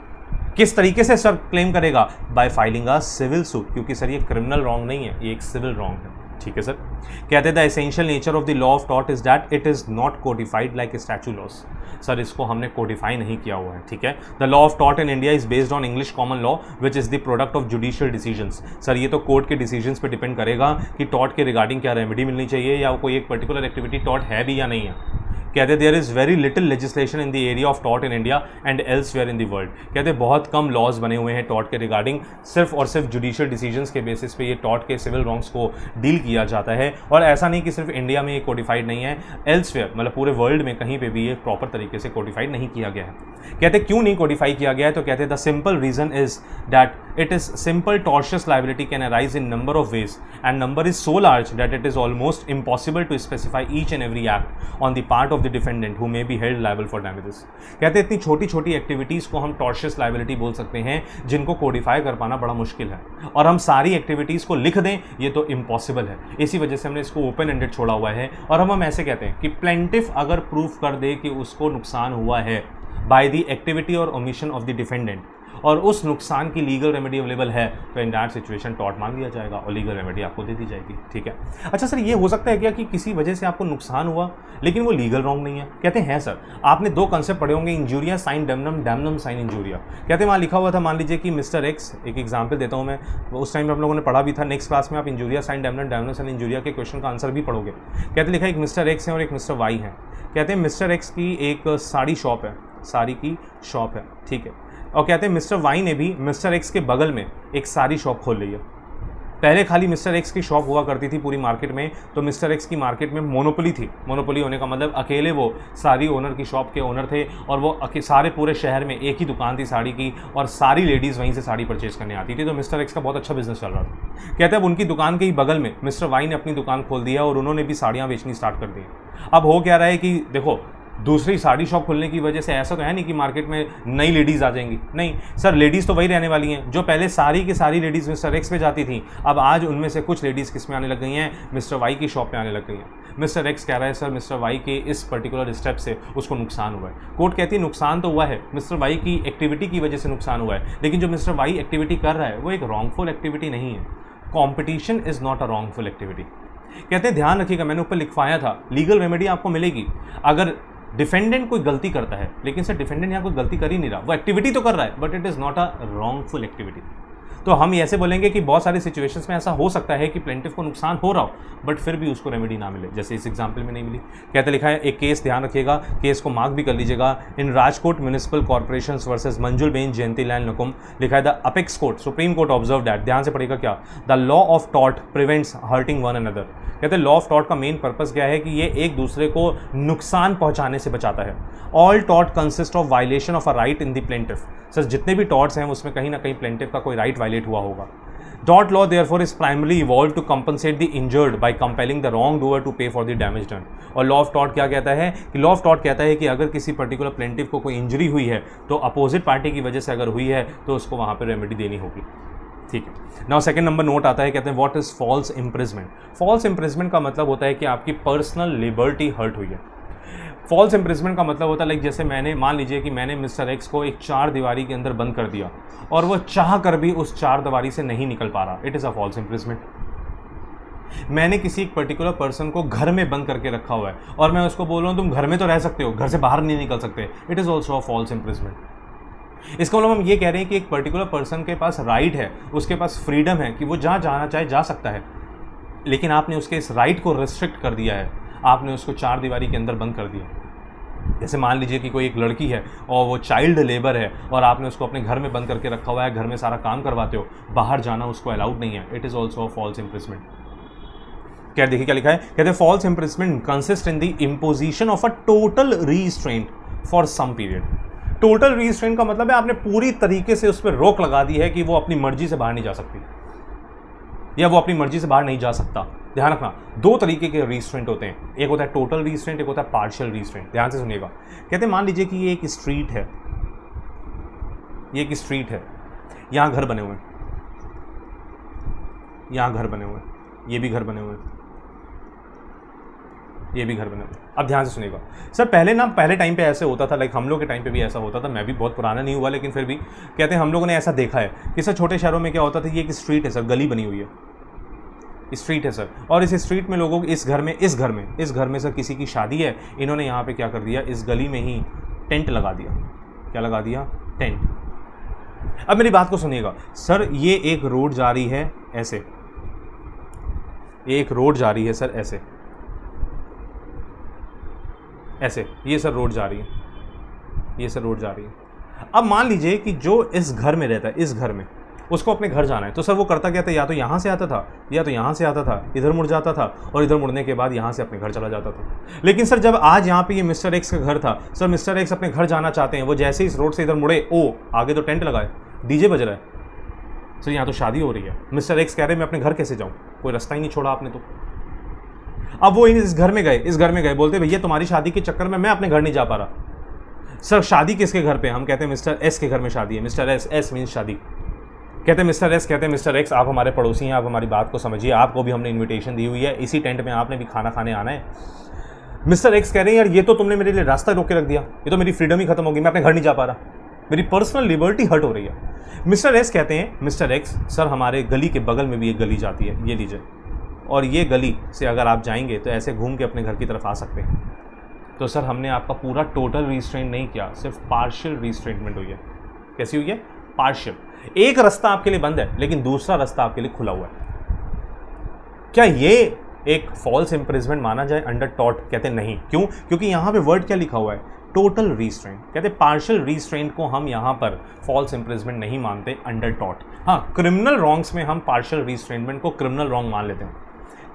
किस तरीके से सर क्लेम करेगा? By filing a civil suit. क्योंकि सर ये क्रिमिनल रॉन्ग नहीं है, ये एक सिविल रॉन्ग है। ठीक है सर। कहते हैं the essential nature of the law of tort is that it is not codified like statue loss. Sir इसको हमने कोडिफाई नहीं किया हुआ है। ठीक है। The law of tort in India is based on English common law which is the product of judicial decisions. Sir ये तो कोर्ट के डिसीजंस पे डिपेंड करेगा कि टॉर्ट के रिगार्डिंग क्या रेमेडी मिलनी चाहिए या कोई एक पर्टिकुलर एक्टिविटी टॉर्ट है भी या नहीं है। कहते there is very little legislation in the area of tort in India and elsewhere in the world. कहते बहुत कम लॉज बने हुए हैं टॉर्ट के रिगार्डिंग। सिर्फ और सिर्फ जुडिशियल डिसीजंस के बेसिस पे ये टॉर्ट के सिविल रॉन्ग्स को डील किया जाता है। और ऐसा नहीं कि सिर्फ इंडिया में ये कोडिफाइड नहीं है, एल्सवेयर मतलब पूरे वर्ल्ड में कहीं पे भी ये प्रॉपर तरीके से कोडिफाइड नहीं किया गया है। कहते क्यों नहीं कोडिफाई किया गया है? तो कहते the simple reason is that it is simple tortious liability can arise in number of ways and number is so large that it is almost impossible to specify each and every act on the part of the defendant who may be held liable for damages। कहते हैं इतनी छोटी छोटी एक्टिविटीज़ को हम tortious liability बोल सकते हैं जिनको कोडिफाई कर पाना बड़ा मुश्किल है, और हम सारी एक्टिविटीज़ को लिख दें ये तो इम्पॉसिबल है। इसी वजह से हमने इसको ओपन एंडेड छोड़ा हुआ है। और हम ऐसे कहते हैं कि प्लेंटिफ अगर प्रूफ कर दे कि उसको नुकसान हुआ है बाय द एक्टिविटी और ओमिशन ऑफ द डिफेंडेंट और उस नुकसान की लीगल रेमेडी अवेलेबल है तो इन दैट सिचुएशन टॉर्ट मान लिया जाएगा और लीगल रेमेडी आपको दे दी जाएगी। ठीक है। अच्छा सर ये हो सकता है क्या कि किसी वजह से आपको नुकसान हुआ लेकिन वो लीगल रॉन्ग नहीं है? कहते हैं सर। आपने दो कंसेप्ट पढ़े होंगे, इंजूरिया साइन डैमनम, डैमनम साइन इंजूरिया। कहते हैं वहाँ लिखा हुआ था, मान लीजिए कि मिस्टर एक्स, एक एग्जाम्पल देता हूँ मैं, उस टाइम पर हम लोगों ने पढ़ा भी था, नेक्स्ट क्लास में आप इंजूरिया साइन डैमनम, डैमनम साइन इंजूरिया के क्वेश्चन का आंसर भी पढ़ोगे। कहते लिखा एक मिस्टर एक्स है और एक मिस्टर वाई है। कहते हैं मिस्टर एक्स की एक साड़ी शॉप है, साड़ी की शॉप है। ठीक है। और कहते हैं मिस्टर वाई ने भी मिस्टर एक्स के बगल में एक साड़ी शॉप खोल ली है। पहले खाली मिस्टर एक्स की शॉप हुआ करती थी पूरी मार्केट में, तो मिस्टर एक्स की मार्केट में मोनोपोली थी। मोनोपोली होने का मतलब अकेले वो साड़ी ओनर की शॉप के ओनर थे और वो सारे पूरे शहर में एक ही दुकान थी साड़ी की और सारी लेडीज़ वहीं से साड़ी परचेज करने आती थी। तो मिस्टर एक्स का बहुत अच्छा बिजनेस चल रहा था। कहते हैं अब उनकी दुकान के ही बगल में मिस्टर वाई ने अपनी दुकान खोल दी है और उन्होंने भी साड़ियाँ बेचनी स्टार्ट कर दी। अब हो क्या रहा है कि देखो दूसरी साड़ी शॉप खुलने की वजह से ऐसा तो है नहीं कि मार्केट में नई लेडीज़ आ जाएंगी, नहीं सर, लेडीज़ तो वही रहने वाली हैं जो पहले सारी की सारी लेडीज़ मिस्टर एक्स पे जाती थी। अब आज उनमें से कुछ लेडीज़ किस में आने लग गई हैं? मिस्टर वाई की शॉप पे आने लग गई हैं। मिस्टर एक्स कह रहा है सर मिस्टर वाई के इस पर्टिकुलर स्टेप से उसको नुकसान हुआ है। कोर्ट कहती है नुकसान तो हुआ है, मिस्टर वाई की एक्टिविटी की वजह से नुकसान हुआ है, लेकिन जो मिस्टर वाई एक्टिविटी कर रहा है वो एक रॉन्गफुल एक्टिविटी नहीं है। Competition is not a wrongful activity. कहते हैं ध्यान रखिएगा, मैंने ऊपर लिखवाया था लीगल रेमेडी आपको मिलेगी अगर डिफेंडेंट कोई गलती करता है, लेकिन सर डिफेंडेंट यहाँ कोई गलती कर ही नहीं रहा, वो एक्टिविटी तो कर रहा है but it is not a wrongful activity. तो हम ऐसे बोलेंगे कि बहुत सारी सिचुएशंस में ऐसा हो सकता है कि प्लेंटिफ को नुकसान हो रहा हो बट फिर भी उसको रेमेडी ना मिले, जैसे इस एग्जाम्पल में नहीं मिली। कहते लिखा है एक केस, ध्यान रखिएगा, केस को मार्क भी कर लीजिएगा, इन राजकोट म्यूनिसिपल कॉर्पोरेशन वर्सेस मंजुलबेन जयंती लाल नकुम। लिखा है the apex court, supreme court observe that, ध्यान से पढ़ेगा क्या, the law of tort prevents hurting one another. कहते हैं लॉ ऑफ टॉर्ट का मेन पर्पस क्या है कि ये एक दूसरे को नुकसान पहुंचाने से बचाता है। All tort consist of violation of a right in the plaintiff. Sir जितने भी टॉर्ट्स हैं उसमें कहीं ना कहीं प्लेंटिफ का कोई राइट वायलेट हुआ होगा। Tort law therefore is primarily evolved to compensate the injured by compelling the wrongdoer to pay for the damage done। और लॉ ऑफ टॉर्ट क्या कहता है कि लॉ ऑफ टॉर्ट कहता है कि अगर किसी पर्टिकुलर प्लेंटिफ को कोई इंजरी हुई है तो अपोजिट पार्टी की वजह से अगर हुई है तो उसको वहाँ पर रेमेडी देनी होगी। ठीक है। नाउ सेकंड नंबर नोट आता है, कहते हैं what is false imprisonment. False imprisonment का मतलब होता है कि आपकी पर्सनल लिबर्टी हर्ट हुई है। फॉल्स इम्प्रिजमेंट का मतलब होता है लाइक जैसे मैंने मान लीजिए कि मैंने मिस्टर एक्स को एक चार दीवारी के अंदर बंद कर दिया और वो चाह कर भी उस चार दीवारी से नहीं निकल पा रहा, it is a false imprisonment. मैंने किसी एक पर्टिकुलर पर्सन को घर में बंद करके रखा हुआ है और मैं उसको बोल रहा हूँ तुम घर में तो रह सकते हो, घर से बाहर नहीं निकल सकते, it is also a false imprisonment. इसका मतलब हम ये कह रहे हैं कि एक पर्टिकुलर पर्सन के पास राइट है, उसके पास फ्रीडम है कि वो जहाँ जाना चाहे जा सकता है, लेकिन आपने उसके इस राइट को रिस्ट्रिक्ट कर दिया है, आपने उसको चार दीवारी के अंदर बंद कर दिया। जैसे मान लीजिए कि कोई एक लड़की है और वो चाइल्ड लेबर है और आपने उसको अपने घर में बंद करके रखा हुआ है, घर में सारा काम करवाते हो, बाहर जाना उसको अलाउड नहीं है, it is also a false imprisonment. क्या देखिए क्या लिखा है, कहते हैं false imprisonment consist in the imposition of a total restraint for some period. Total restraint का मतलब है आपने पूरी तरीके से उस पर रोक लगा दी है कि वो अपनी मर्जी से बाहर नहीं जा सकती या वो अपनी मर्जी से बाहर नहीं जा सकता। ध्यान रखना, दो तरीके के रीस्ट्रेंट होते हैं, एक होता है टोटल रीस्ट्रेंट, एक होता है पार्शियल रीस्ट्रेंट। ध्यान से सुनिएगा, कहते हैं मान लीजिए कि ये एक स्ट्रीट है, ये एक स्ट्रीट है, यहाँ घर बने हुए हैं, यहाँ घर बने हुए हैं, ये भी घर बने हुए हैं, ये भी घर बने हुए। अब ध्यान से सुनिएगा सर, पहले टाइम पे ऐसे होता था, लाइक हम लोग के टाइम पे भी ऐसा होता था, मैं भी बहुत पुराना नहीं हुआ लेकिन फिर भी कहते हैं हम लोगों ने ऐसा देखा है कि सर छोटे शहरों में क्या होता था, ये एक स्ट्रीट है सर, गली बनी हुई है, स्ट्रीट है सर, और इस स्ट्रीट में लोगों इस घर में सर किसी की शादी है, इन्होंने यहाँ पे क्या कर दिया, इस गली में ही टेंट लगा दिया। क्या लगा दिया? टेंट। अब मेरी बात को सुनिएगा सर, ये एक रोड जा रही है ऐसे, एक रोड जा रही है सर ऐसे ऐसे, ये सर रोड जा रही है, ये सर रोड जा रही है। अब मान लीजिए कि जो इस घर में रहता है, इस घर में उसको अपने घर जाना है, तो सर वो करता क्या था, या तो यहाँ से आता था या तो यहाँ से आता था, इधर मुड़ जाता था और इधर मुड़ने के बाद यहाँ से अपने घर चला जाता था। लेकिन सर जब आज यहाँ पे ये मिस्टर एक्स का घर था, सर मिस्टर एक्स अपने घर जाना चाहते हैं, वो जैसे ही इस रोड से इधर मुड़े, ओ आगे तो टेंट लगाए, डीजे बज रहा है सर, यहाँ तो शादी हो रही है। मिस्टर एक्स कह रहे मैं अपने घर कैसे जाऊँ, कोई रास्ता ही नहीं छोड़ा आपने तो। अब वो इस घर में गए, बोलते भैया तुम्हारी शादी के चक्कर में मैं अपने घर नहीं जा पा रहा। सर शादी किसके घर पे? हम कहते हैं मिस्टर एस के घर में शादी है, मिस्टर एस मीन्स शादी। कहते हैं मिस्टर एक्स आप हमारे पड़ोसी हैं, आप हमारी बात को समझिए, आपको भी हमने इनविटेशन दी हुई है, इसी टेंट में आपने भी खाना खाने आना है। मिस्टर एक्स कह रहे हैं यार ये तो तुमने मेरे लिए रास्ता रोक के रख दिया, ये तो मेरी फ्रीडम ही खत्म होगी, मैं अपने घर नहीं जा पा रहा, मेरी पर्सनल लिबर्टी हर्ट हो रही है। मिस्टर एस कहते हैं मिस्टर एक्स सर हमारे गली के बगल में भी एक गली जाती है, ये लीजिए, और ये गली से अगर आप जाएंगे तो ऐसे घूम के अपने घर की तरफ आ सकते हैं। तो सर हमने आपका पूरा टोटल रिस्ट्रेंट नहीं किया, सिर्फ पार्शियल रिस्ट्रेंटमेंट हुई है। कैसी हुई है? पार्शियल। एक रास्ता आपके लिए बंद है लेकिन दूसरा रास्ता आपके लिए खुला हुआ है। क्या ये एक फॉल्स इम्प्रिजमेंट माना जाए अंडर टॉट? कहते नहीं। क्यों? क्योंकि यहाँ पे वर्ड क्या लिखा हुआ है? Total restraint. कहते पार्शियल रिस्ट्रेंट को हम यहाँ पर फॉल्स इम्प्रिजमेंट नहीं मानते अंडर टॉट। हाँ, क्रिमिनल रॉन्ग्स में हम पार्शियल रिस्ट्रेंटमेंट को क्रिमिनल रॉन्ग मान लेते हैं,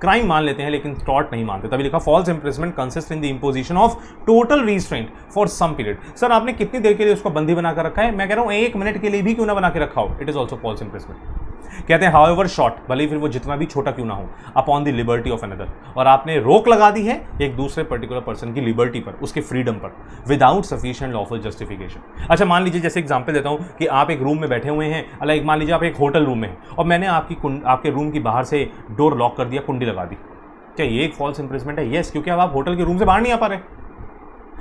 क्राइम मान लेते हैं, लेकिन टॉट नहीं मानते। तभी लिखा false imprisonment consist in the imposition of total restraint for some period. Sir आपने कितनी देर के लिए उसको बंदी बनाकर रखा है? मैं कह रहा हूँ 1 मिनट के लिए भी क्यों ना बना के रखा हो, it is also false imprisonment. कहते हैं हाउएवर शॉर्ट, भले ही फिर वो जितना भी छोटा क्यों ना हो, upon the liberty of another, और आपने रोक लगा दी है एक दूसरे पर्टिकुलर पर्सन की लिबर्टी पर, उसके फ्रीडम पर, विदाउट सफिशिएंट लॉफुल जस्टिफिकेशन। अच्छा मान लीजिए, जैसे एग्जांपल देता हूं कि आप एक रूम में बैठे हुए हैं, लाइक मान लीजिए आप एक होटल रूम में हैं और मैंने आपके रूम की बाहर से डोर लॉक कर दिया, कुंडी लगा दी। क्या ये एक फॉल्स इम्प्रिजमेंट है? यस, क्योंकि अब आप होटल के रूम से बाहर नहीं आ पा रहे।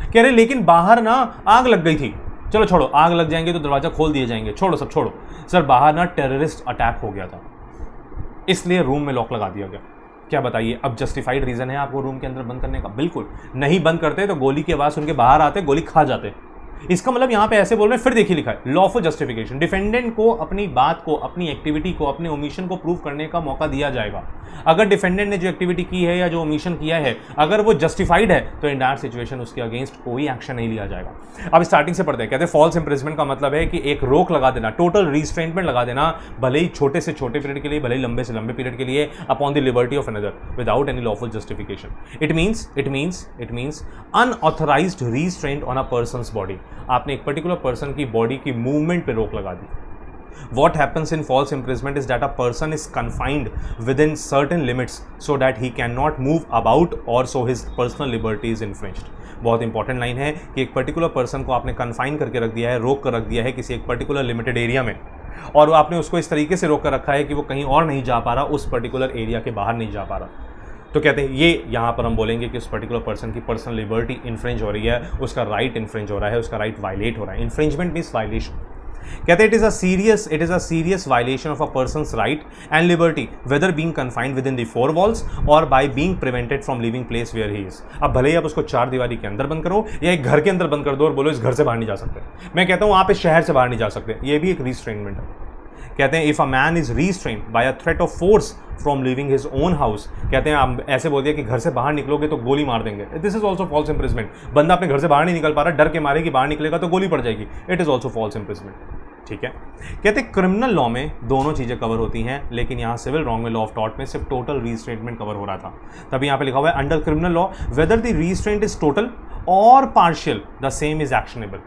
कह रहे लेकिन बाहर ना आग लग गई थी। चलो छोड़ो, आग लग जाएंगे तो दरवाजा खोल दिए जाएंगे, छोड़ो सब छोड़ो। सर बाहर ना टेररिस्ट अटैक हो गया था, इसलिए रूम में लॉक लगा दिया गया। क्या बताइए, अब जस्टिफाइड रीजन है आपको रूम के अंदर बंद करने का? बिल्कुल नहीं। बंद करते तो गोली की आवाज सुन के बाहर आते, गोली खा जाते। इसका मतलब यहां पे ऐसे बोल रहे हैं, फिर देखिए लिखा है लॉफुल जस्टिफिकेशन। डिफेंडेंट को अपनी बात को, अपनी एक्टिविटी को, अपने ओमिशन को प्रूव करने का मौका दिया जाएगा। अगर डिफेंडेंट ने जो एक्टिविटी की है या जो ओमिशन किया है, अगर वो जस्टिफाइड है तो इन दैट सिचुएशन उसके अगेंस्ट कोई एक्शन नहीं लिया जाएगा। अब स्टार्टिंग से पढ़ते हैं। कहते हैं फॉल्स इम्प्रिजमेंट का मतलब है कि एक रोक लगा देना, टोटल रिस्ट्रेंटमेंट लगा देना, भले ही छोटे से छोटे पीरियड के लिए, भले ही लंबे से लंबे पीरियड के लिए, upon the liberty of another without any lawful justification. It means unauthorised restraint on a person's body. आपने एक पर्टिकुलर पर्सन की बॉडी की मूवमेंट पे रोक लगा दी। What happens in false imprisonment is that a person is confined within certain limits so that he cannot move about or so his personal liberty is infringed। बहुत इंपॉर्टेंट लाइन है कि एक पर्टिकुलर पर्सन को आपने कन्फाइन करके रख दिया है, रोक कर रख दिया है किसी एक पर्टिकुलर लिमिटेड एरिया में, और आपने उसको इस तरीके से रोक कर रखा है कि वो कहीं और नहीं जा पा रहा, उस पर्टिकुलर एरिया के बाहर नहीं जा पा रहा। तो कहते हैं ये यहाँ पर हम बोलेंगे कि उस पर्टिकुलर पर्सन की पर्सनल लिबर्टी इन्फ्रिंज हो रही है, उसका राइट इन्फ्रिंज हो रहा है, उसका राइट वायलेट हो रहा है। Infringement means violation. कहते हैं it is a serious violation of a person's right and liberty whether being confined within the 4 walls और by being prevented from living place where he is. अब भले ही आप उसको 4 दीवारी के अंदर बंद करो या एक घर के अंदर बंद कर दो और बोलो इस घर से बाहर नहीं जा सकते। मैं कहता हूँ आप इस शहर से बाहर नहीं जा सकते, ये भी एक रिस्ट्रेनमेंट है। कहते हैं if a man is restrained by a threat of force from living his own house, कहते हैं आप ऐसे बोल दिया कि घर से बाहर निकलोगे तो गोली मार देंगे, this is also false imprisonment. बंदा अपने घर से बाहर नहीं निकल पा रहा, डर के मारे कि बाहर निकलेगा तो गोली पड़ जाएगी, it is also false imprisonment. ठीक है, कहते हैं क्रिमिनल लॉ में दोनों चीज़ें कवर होती हैं, लेकिन यहाँ सिविल लॉ में, लॉ ऑफ टॉर्ट में सिर्फ टोटल रीस्ट्रेंटमेंट कवर हो रहा था। तभी यहाँ पे लिखा हुआ है under criminal law whether the restraint is total और partial the same is actionable.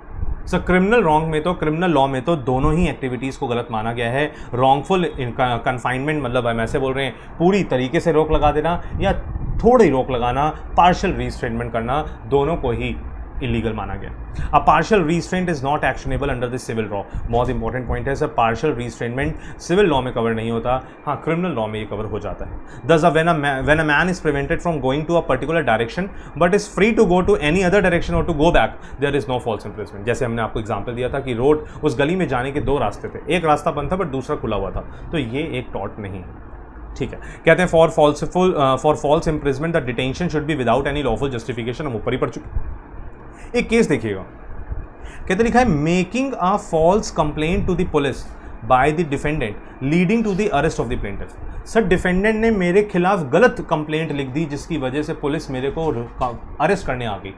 So criminal law में तो दोनों ही एक्टिविटीज़ को गलत माना गया है। रॉन्गफुल कन्फाइनमेंट मतलब हम ऐसे बोल रहे हैं पूरी तरीके से रोक लगा देना या थोड़ी रोक लगाना, पार्शियल रीस्ट्रेंटमेंट करना, दोनों को ही इलीगल माना गया। A partial restraint is not actionable under the civil law. बहुत इंपॉर्टेंट पॉइंट है sir, partial restraintment civil law में कवर नहीं होता, हाँ क्रिमिनल लॉ में ये कवर हो जाता है। Thus when a man is prevented from going to a particular direction but is free to go to any other direction और to go back, there is no false imprisonment. जैसे हमने आपको एग्जाम्पल दिया था कि रोड, उस गली में जाने के 2 रास्ते थे, एक रास्ता बंद था बट दूसरा खुला हुआ था, तो ये एक टॉर्ट नहीं है। ठीक है, कहते हैं for false imprisonment the detention should be without any lawful justification. हम ऊपर ही पढ़ चुके। एक केस देखिएगा, कहते लिखा है making a false complaint to the police by the defendant leading to the arrest of the plaintiff. Sir defendant ने मेरे खिलाफ गलत कंप्लेंट लिख दी जिसकी वजह से पुलिस मेरे को अरेस्ट करने आ गई,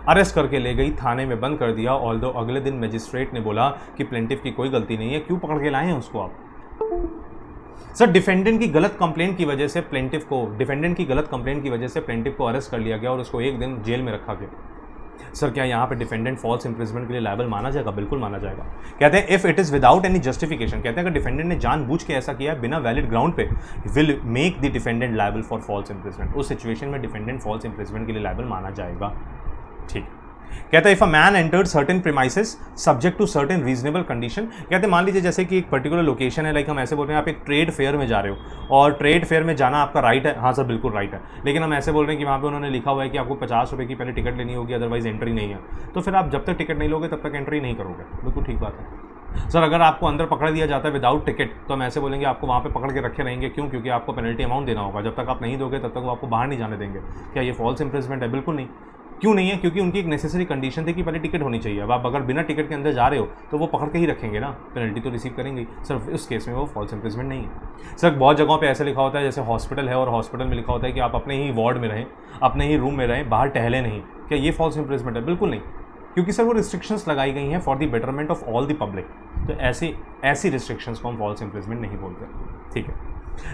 अरेस्ट करके ले गई, थाने में बंद कर दिया। ऑल्दो अगले दिन मजिस्ट्रेट ने बोला कि प्लेंटिफ की कोई गलती नहीं है, क्यों पकड़ के लाए हैं उसको आप? सर डिफेंडेंट की गलत कंप्लेंट की वजह से प्लेंटिफ को अरेस्ट कर लिया गया और उसको 1 दिन जेल में रखा गया। सर क्या यहाँ पे डिफेंडेंट फॉल्स इंप्रिजमेंट के लिए लायबल माना जाएगा? बिल्कुल माना जाएगा। कहते हैं if it is without any justification, कहते हैं अगर डिफेंडेंट ने जानबूझ के ऐसा किया है बिना वैलिड ग्राउंड पे, will make the defendant liable for false imprisonment. उस सिचुएशन में डिफेंडेंट फॉल्स इंप्रिजमेंट के लिए लायबल माना जाएगा। ठीक, कहता है if a man entered certain premises subject to certain reasonable condition. कहते हैं मान लीजिए जैसे कि एक पर्टिकुलर लोकेशन है, लाइक हम ऐसे बोल रहे हैं आप एक ट्रेड फेयर में जा रहे हो और ट्रेड फेयर में जाना आपका राइट है, हाँ सर बिल्कुल राइट है, लेकिन हम ऐसे बोल रहे हैं कि वहाँ पे उन्होंने लिखा हुआ है कि आपको 50 रुपये की पहले टिकट लेनी होगी, अदरवाइज एंट्री नहीं है। तो फिर आप जब तक टिकट नहीं लोगे तब तक एंट्री नहीं करोगे, बिल्कुल ठीक बात है। सर अगर आपको अंदर पकड़ दिया जाता है विदाउट टिकट तो हम ऐसे बोलेंगे आपको वहाँ पे पकड़ के रखे रहेंगे, क्यों? क्योंकि आपको पेनल्टी अमाउंट देना होगा, जब तक आप नहीं दोगे तब तक वो आपको बाहर नहीं जाने देंगे। क्या ये फॉल्स इंप्रिजमेंट है? बिल्कुल नहीं। क्यों नहीं है? क्योंकि उनकी एक नेसेसरी कंडीशन थी कि पहले टिकट होनी चाहिए। अब आप अगर बिना टिकट के अंदर जा रहे हो तो वो पकड़ के ही रखेंगे ना, पेनल्टी तो रिसीव करेंगे। सर उस केस में वो फॉल्स इंप्रिजमेंट नहीं है। सर बहुत जगहों पे ऐसे लिखा होता है, जैसे हॉस्पिटल है और हॉस्पिटल में लिखा होता है कि आप अपने ही वार्ड में रहें, अपने ही रूम में रहें, बाहर टहले नहीं। क्या ये फॉल्स इंप्रिजमेंट है? बिल्कुल नहीं, क्योंकि सर वो रिस्ट्रिक्शंस लगाई गई हैं for the betterment of all the public. तो ऐसी रिस्ट्रिक्शंस को हम फॉल्स इंप्रिजमेंट नहीं बोलते। ठीक है,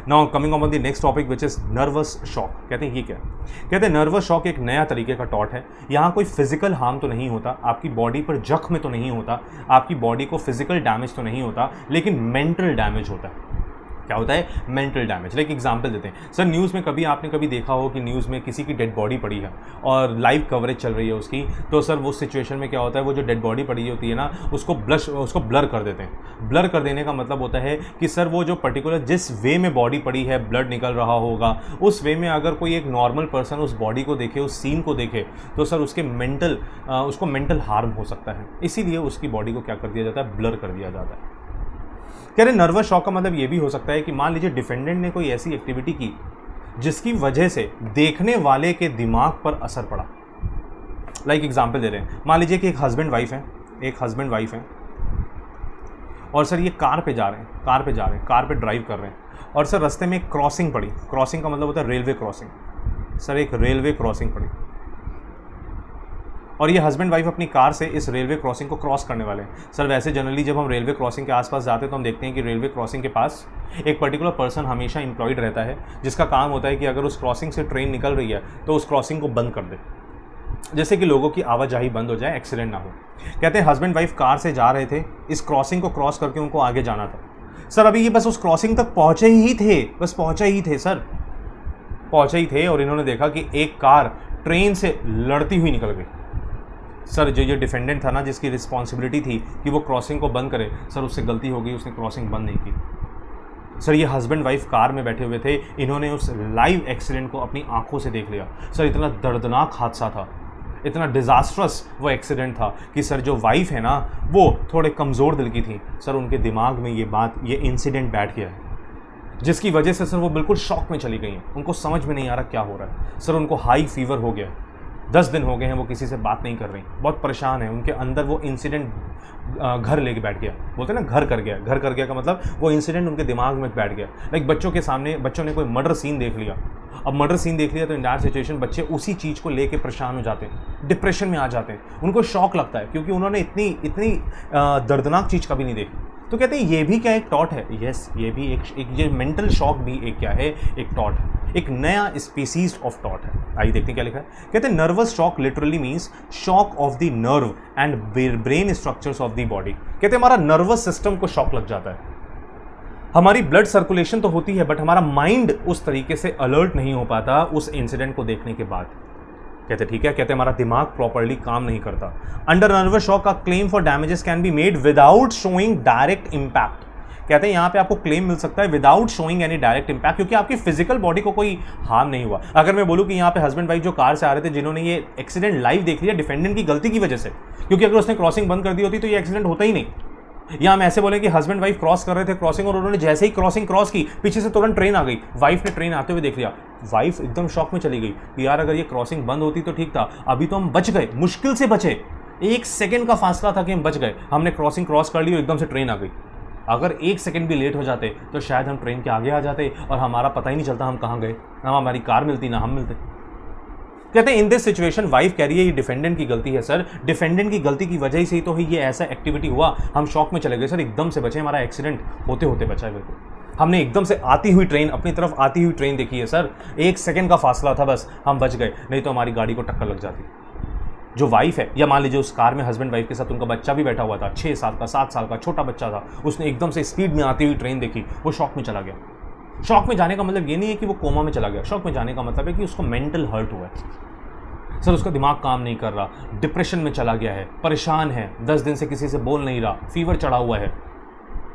now coming on the next topic which is nervous shock. कहते हैं ये क्या? कहते हैं नर्वस शॉक एक नया तरीके का टॉट है। यहाँ कोई फिजिकल हार्म तो नहीं होता, आपकी बॉडी पर जख्म तो नहीं होता, आपकी बॉडी को फिजिकल डैमेज तो नहीं होता, लेकिन मेंटल डैमेज होता है। क्या होता है? Mental damage. लाइक एग्जांपल देते हैं सर, न्यूज़ में आपने कभी देखा हो कि न्यूज़ में किसी की डेड बॉडी पड़ी है और लाइव कवरेज चल रही है उसकी, तो सर वो सिचुएशन में क्या होता है, वो जो डेड बॉडी पड़ी होती है ना उसको ब्लर कर देते हैं। ब्लर कर देने का मतलब होता है कि सर वो जो पर्टिकुलर जिस वे में बॉडी पड़ी है, ब्लड निकल रहा होगा, उस वे में अगर कोई एक नॉर्मल पर्सन उस बॉडी को देखे, उस सीन को देखे, तो सर उसको मेंटल हार्म हो सकता है। इसीलिए उसकी बॉडी को क्या कर दिया जाता है? ब्लर कर दिया जाता है। कह रहे नर्वस शॉक का मतलब ये भी हो सकता है कि मान लीजिए डिफेंडेंट ने कोई ऐसी एक्टिविटी की जिसकी वजह से देखने वाले के दिमाग पर असर पड़ा। लाइक एग्जांपल दे रहे हैं, मान लीजिए कि एक हस्बैंड वाइफ हैं और सर ये कार पे ड्राइव कर रहे हैं और सर रास्ते में एक क्रॉसिंग पड़ी। क्रॉसिंग का मतलब होता है रेलवे क्रॉसिंग। सर एक रेलवे क्रॉसिंग पड़ी और ये हस्बैंड वाइफ अपनी कार से इस रेलवे क्रॉसिंग को क्रॉस करने वाले हैं। सर वैसे जनरली जब हम रेलवे क्रॉसिंग के आसपास जाते हैं तो हम देखते हैं कि रेलवे क्रॉसिंग के पास एक पर्टिकुलर पर्सन हमेशा एम्प्लॉयड रहता है, जिसका काम होता है कि अगर उस क्रॉसिंग से ट्रेन निकल रही है तो उस क्रॉसिंग को बंद कर दे, जैसे कि लोगों की आवाजाही बंद हो जाए, एक्सीडेंट ना हो। कहते हैं हस्बैंड वाइफ कार से जा रहे थे, इस क्रॉसिंग को क्रॉस करके उनको आगे जाना था। सर अभी ये बस उस क्रॉसिंग तक पहुँचे ही थे सर, पहुँचे ही थे और इन्होंने देखा कि एक कार ट्रेन से लड़ती हुई निकल गई। सर जो ये डिफेंडेंट था ना, जिसकी रिस्पॉन्सिबिलिटी थी कि वो क्रॉसिंग को बंद करे, सर उससे गलती हो गई, उसने क्रॉसिंग बंद नहीं की। सर ये हस्बैंड वाइफ कार में बैठे हुए थे, इन्होंने उस लाइव एक्सीडेंट को अपनी आंखों से देख लिया। सर इतना दर्दनाक हादसा था, इतना डिज़ास्ट्रस वो एक्सीडेंट था कि सर जो वाइफ है ना वो थोड़े कमज़ोर दिल की थी। सर उनके दिमाग में ये इंसिडेंट बैठ गया है, जिसकी वजह से सर वो बिल्कुल शॉक में चली गई हैं। उनको समझ में नहीं आ रहा क्या हो रहा है। सर उनको हाई फीवर हो गया। 10 दिन हो गए हैं वो किसी से बात नहीं कर रही, बहुत परेशान है, उनके अंदर वो इंसिडेंट घर लेके बैठ गया, बोलते हैं ना घर कर गया, घर कर गया का मतलब वो इंसिडेंट उनके दिमाग में बैठ गया। लाइक बच्चों के सामने बच्चों ने कोई मर्डर सीन देख लिया, अब मर्डर सीन देख लिया तो इन दैट सिचुएशन बच्चे उसी चीज़ को लेके परेशान हो जाते हैं, डिप्रेशन में आ जाते हैं, उनको शॉक लगता है क्योंकि उन्होंने इतनी दर्दनाक चीज़ कभी नहीं देखी। तो कहते हैं ये भी क्या एक टॉट है, यस ये भी एक ये मेंटल शॉक भी एक क्या है, एक टॉट है, एक नया स्पीसीज ऑफ टॉट है। आइए देखते हैं क्या लिखा है। कहते हैं nervous shock literally means shock of the nerve and brain structures of the body. कहते हैं हमारा नर्वस सिस्टम को शॉक लग जाता है, हमारी ब्लड सर्कुलेशन तो होती है बट हमारा माइंड उस तरीके से अलर्ट नहीं हो पाता उस इंसिडेंट को देखने के बाद। कहते ठीक है, कहते हमारा दिमाग प्रॉपर्ली काम नहीं करता। अंडर नर्वस शॉक का claim for damages can be made without showing direct impact. कहते हैं यहाँ पे आपको क्लेम मिल सकता है without showing any direct impact, क्योंकि आपकी फिजिकल बॉडी को कोई हार्म नहीं हुआ। अगर मैं बोलूँ कि यहाँ पे हस्बैंड वाइफ जो कार से आ रहे थे जिन्होंने ये एक्सीडेंट लाइव देख लिया डिफेंडेंट की गलती की वजह से, क्योंकि अगर उसने क्रॉसिंग बंद कर दी होती तो ये एक्सीडेंट होता ही नहीं। या हम ऐसे बोले कि हस्बैंड वाइफ क्रॉस कर रहे थे क्रॉसिंग और उन्होंने जैसे ही क्रॉसिंग क्रॉस की पीछे से तुरंत ट्रेन आ गई, वाइफ ने ट्रेन आते हुए देख लिया, वाइफ एकदम शॉक में चली गई कि यार अगर ये क्रॉसिंग बंद होती तो ठीक था, अभी तो हम बच गए, मुश्किल से बचे, 1 सेकंड का फासला था कि हम बच गए, हमने क्रॉसिंग क्रॉस कर ली और एकदम से ट्रेन आ गई। अगर 1 सेकंड भी लेट हो जाते तो शायद हम ट्रेन के आगे आ जाते और हमारा पता ही नहीं चलता हम कहाँ गए, ना हमारी कार मिलती ना हम मिलते। कहते हैं इन दिस सिचुएशन वाइफ कह रही है ये डिफेंडेंट की गलती है सर, डिफेंडेंट की गलती की वजह से ही तो ये ऐसा एक्टिविटी हुआ, हम शॉक में चले गए सर, एकदम से बचे, हमारा एक्सीडेंट होते होते बचा है बिल्कुल, हमने एकदम से आती हुई ट्रेन, अपनी तरफ आती हुई ट्रेन देखी है सर, 1 सेकंड का फासला था बस, हम बच गए, नहीं तो हमारी गाड़ी को टक्कर लग जाती। जो वाइफ है या मान लीजिए उस कार में हस्बैंड वाइफ के साथ उनका बच्चा भी बैठा हुआ था, 6 साल का 7 साल का छोटा बच्चा था, उसने एकदम से स्पीड में आती हुई ट्रेन देखी, वो शॉक में चला गया। शॉक में जाने का मतलब ये नहीं है कि वो कोमा में चला गया, शॉक में जाने का मतलब है कि उसको मेंटल हर्ट हुआ है सर, उसका दिमाग काम नहीं कर रहा, डिप्रेशन में चला गया है, परेशान है, 10 दिन से किसी से बोल नहीं रहा, फीवर चढ़ा हुआ है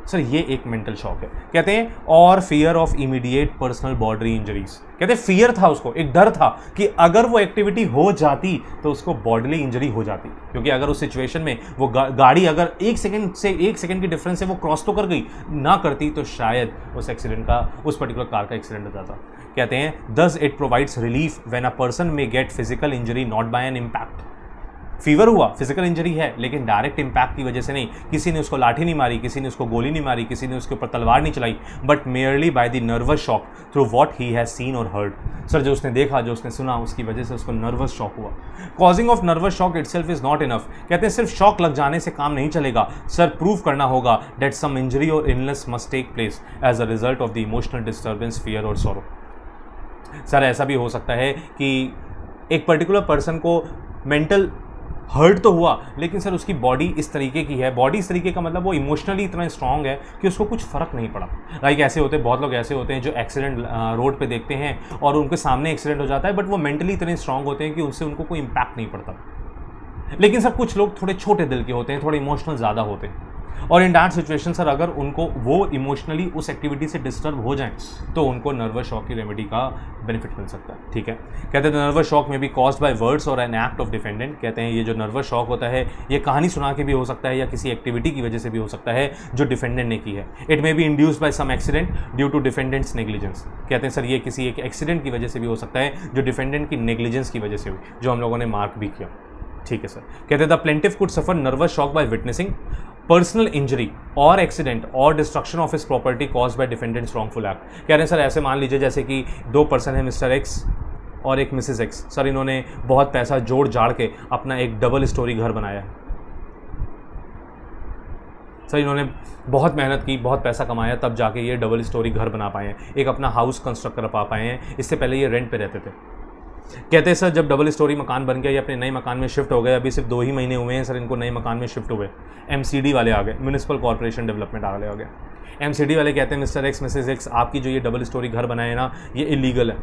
सर, ये एक मेंटल शॉक है। कहते हैं और fear of immediate personal body injuries. कहते हैं फियर था उसको, एक डर था कि अगर वो एक्टिविटी हो जाती तो उसको बॉडीली इंजरी हो जाती, क्योंकि अगर उस सिचुएशन में वो गाड़ी अगर 1 सेकंड की डिफरेंस से वो क्रॉस तो कर गई, ना करती तो शायद उस एक्सीडेंट का, उस पर्टिकुलर कार का एक्सीडेंट हो जाता। कहते हैं thus it provides relief when a person may get physical injury not by an impact. Fever हुआ, फिजिकल इंजरी है, लेकिन डायरेक्ट इंपैक्ट की वजह से नहीं, किसी ने उसको लाठी नहीं मारी, किसी ने उसको गोली नहीं मारी, किसी ने उसके ऊपर तलवार नहीं चलाई, but merely by the nervous shock through what he has seen और हर्ड। सर जो उसने देखा, जो उसने सुना, उसकी वजह से उसको नर्वस शॉक हुआ। Causing of nervous shock itself is not enough. कहते हैं सिर्फ शॉक लग जाने से काम नहीं चलेगा सर, प्रूव करना होगा दैट सम इंजरी और illness must take place as a result of the emotional disturbance, fear और सॉरो। सर ऐसा भी हो सकता है कि एक पर्टिकुलर पर्सन को मेंटल हर्ट तो हुआ, लेकिन सर उसकी बॉडी इस तरीके की है, बॉडी इस तरीके का मतलब वो इमोशनली इतना स्ट्रांग है कि उसको कुछ फ़र्क नहीं पड़ा। लाइक ऐसे होते हैं, बहुत लोग ऐसे होते हैं जो एक्सीडेंट रोड पे देखते हैं और उनके सामने एक्सीडेंट हो जाता है, बट वो मेंटली इतने स्ट्रांग होते हैं कि उनसे उनको कोई इम्पैक्ट नहीं पड़ता। लेकिन सर कुछ लोग थोड़े छोटे दिल के होते हैं, थोड़े इमोशनल ज़्यादा होते हैं, और इन दैट सिचुएशन सर अगर उनको वो इमोशनली उस एक्टिविटी से डिस्टर्ब हो जाएं तो उनको नर्वस शॉक की रेमेडी का बेनिफिट मिल सकता है। ठीक है, कहते हैं नर्वस शॉक में भी कॉज्ड बाय वर्ड्स और एन एक्ट ऑफ डिफेंडेंट। कहते हैं ये जो नर्वस शॉक होता है ये कहानी सुना के भी हो सकता है या किसी एक्टिविटी की वजह से भी हो सकता है जो डिफेंडेंट ने की है। It may be induced by some accident due to defendant's negligence. कहते हैं सर ये किसी एक एक्सीडेंट की वजह से भी हो सकता है जो डिफेंडेंट की नेग्लिजेंस की वजह से हुई, जो हम लोगों ने मार्क भी किया। ठीक है सर, कहते हैं the plaintiff could suffer nervous shock by witnessing personal injury और एक्सीडेंट और destruction of his property caused by defendant's wrongful act. कह रहे हैं सर ऐसे मान लीजिए जैसे कि 2 पर्सन है, मिस्टर एक्स और एक मिसेस एक्स। सर इन्होंने बहुत पैसा जोड़ जाड़ के अपना एक डबल स्टोरी घर बनाया है। सर इन्होंने बहुत मेहनत की, बहुत पैसा कमाया, तब जाके ये डबल स्टोरी घर बना पाए हैं, एक अपना हाउस कंस्ट्रक्ट कर पा पाए हैं। इससे पहले ये रेंट पे रहते थे। कहते हैं सर जब डबल स्टोरी मकान बन गया, ये अपने नए मकान में शिफ्ट हो गए, अभी सिर्फ 2 ही महीने हुए हैं सर इनको नए मकान में शिफ्ट हुए, MCD वाले आ गए, म्यूनिसिपल कॉर्पोरेशन डेवलपमेंट आ गया। MCD वाले कहते हैं मिस्टर एक्स मिसेस एक्स आपकी जो ये डबल स्टोरी घर बनाए ना ये इलीगल है।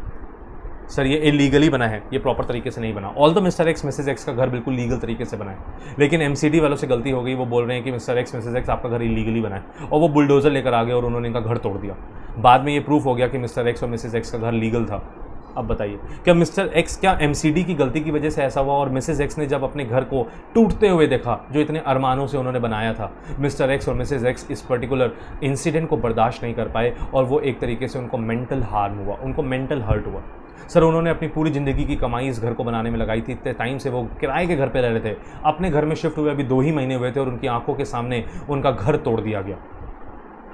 सर ये इलीगली बना है, ये प्रॉपर तरीके से नहीं बना। All the mister x Mrs x का घर बिल्कुल लीगल तरीके से बना है, लेकिन MCD वालों से गलती हो गई, वो बोल रहे हैं कि मिस्टर एक्स मिसेस एक्स आपका घर इलीगली बना है, और वो बुलडोजर लेकर आ गए और उन्होंने इनका घर तोड़ दिया। बाद में ये प्रूफ हो गया कि मिस्टर एक्स और मिसेस एक्स का घर लीगल था। अब बताइए क्या मिस्टर एक्स, क्या MCD की गलती की वजह से ऐसा हुआ, और मिसेस एक्स ने जब अपने घर को टूटते हुए देखा जो इतने अरमानों से उन्होंने बनाया था, मिस्टर एक्स और मिसेस एक्स इस पर्टिकुलर इंसिडेंट को बर्दाश्त नहीं कर पाए और वो एक तरीके से उनको मेंटल हार्म हुआ, उनको मेंटल हर्ट हुआ। सर उन्होंने अपनी पूरी ज़िंदगी की कमाई इस घर को बनाने में लगाई थी, इतने टाइम से वो किराए के घर पे रह रहे थे, अपने घर में शिफ्ट हुए अभी 2 ही महीने हुए थे और उनकी आंखों के सामने उनका घर तोड़ दिया गया।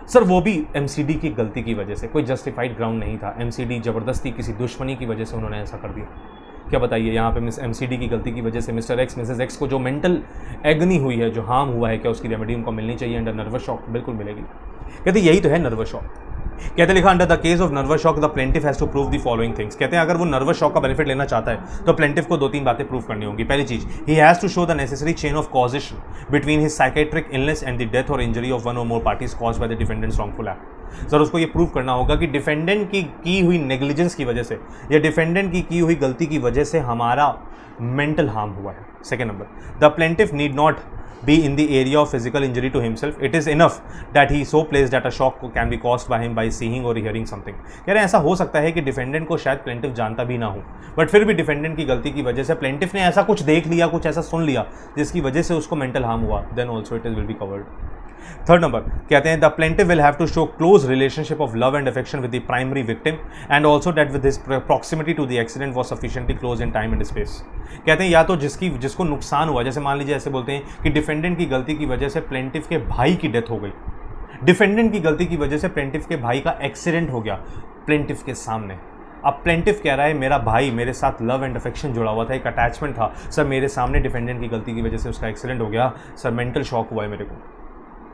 सर वो भी एमसीडी की गलती की वजह से, कोई जस्टिफाइड ग्राउंड नहीं था, एमसीडी ज़बरदस्ती किसी दुश्मनी की वजह से उन्होंने ऐसा कर दिया। क्या बताइए, यहाँ पे मिस एमसीडी की गलती की वजह से मिस्टर एक्स मिसेस एक्स को जो मेंटल एगनी हुई है, जो हार्म हुआ है, क्या उसकी रेमेडी उनको मिलनी चाहिए अंडर नर्वस शॉक? बिल्कुल मिलेगी। कहते यही तो है नर्वस शॉक। कहते लिखा under the case of nervous shock the plaintiff has to prove the following things. कहते हैं अगर वो नर्वस शॉक का बेनिफिट लेना चाहता है तो प्लेंटिफ को 2-3 बातें प्रूव करनी होंगी। पहली चीज, he has to show the necessary chain of causation between his psychiatric illness and the death और इंजरी ऑफ वन और more parties caused by the defendant's wrongful act. Sir उसको ये प्रूव करना होगा कि डिफेंडेंट की हुई नेग्लिजेंस की वजह से या डिफेंडेंट की हुई गलती की वजह से हमारा मेंटल हार्म हुआ है। Second number, the plaintiff need not be in the area of physical injury to himself. It is enough that he so placed that a shock can be caused by him by seeing or hearing something. कह रहे हैं ऐसा हो सकता है कि डिफेंडेंट को शायद प्लेंटिफ जानता भी ना हो, बट फिर भी डिफेंडेंट की गलती की वजह से प्लेंटिफ ने ऐसा कुछ देख लिया, कुछ ऐसा सुन लिया जिसकी वजह से उसको मेंटल हार्म हुआ, then also it will be covered. Third नंबर, कहते हैं the plaintiff will have to show close relationship of love and affection with the primary victim and also that with his proximity to the accident was sufficiently close in time and space. कहते हैं या तो जिसको नुकसान हुआ, जैसे मान लीजिए ऐसे बोलते हैं कि डिफेंडेंट की गलती की वजह से प्लेंटिफ के भाई की डेथ हो गई, डिफेंडेंट की गलती की वजह से प्लेंटिफ के भाई का एक्सीडेंट हो गया प्लेंटिफ के सामने। अब प्लेंटिफ कह रहा है मेरा भाई मेरे साथ लव एंड अफेक्शन जुड़ा हुआ था, एक अटैचमेंट था, सर मेरे सामने डिफेंडेंट की गलती की वजह से उसका एक्सीडेंट हो गया, सर मेंटल शॉक हुआ है मेरे को।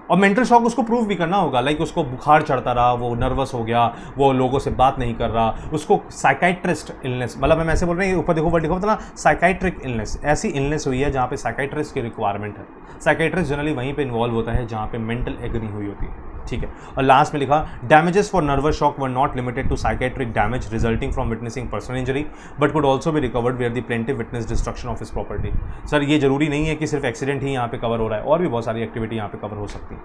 और मेंटल शॉक उसको प्रूव भी करना होगा, लाइक उसको बुखार चढ़ता रहा, वो नर्वस हो गया, वो लोगों से बात नहीं कर रहा, उसको साइकाइट्रिस्ट इलनेस, मतलब हम ऐसे बोल रहे हैं ऊपर देखो वर्ड देखो ना, साइकाइट्रिक इलनेस, ऐसी इलनेस हुई है जहाँ पे साइकाइट्रिस्ट की रिक्वायरमेंट है। साइकाइट्रिस्ट जनरली वहीं पे इन्वॉल्व होता है जहाँ पे मेंटल एग्नी हुई होती है, ठीक है। और लास्ट में लिखा damages for nervous shock were not limited to psychiatric damage resulting from witnessing personal injury but could also भी recovered where the plaintiff witness destruction of his property. Sir ये जरूरी नहीं है कि सिर्फ एक्सीडेंट ही यहाँ पे कवर हो रहा है, और भी बहुत सारी एक्टिविटी यहाँ पे कवर हो सकती है,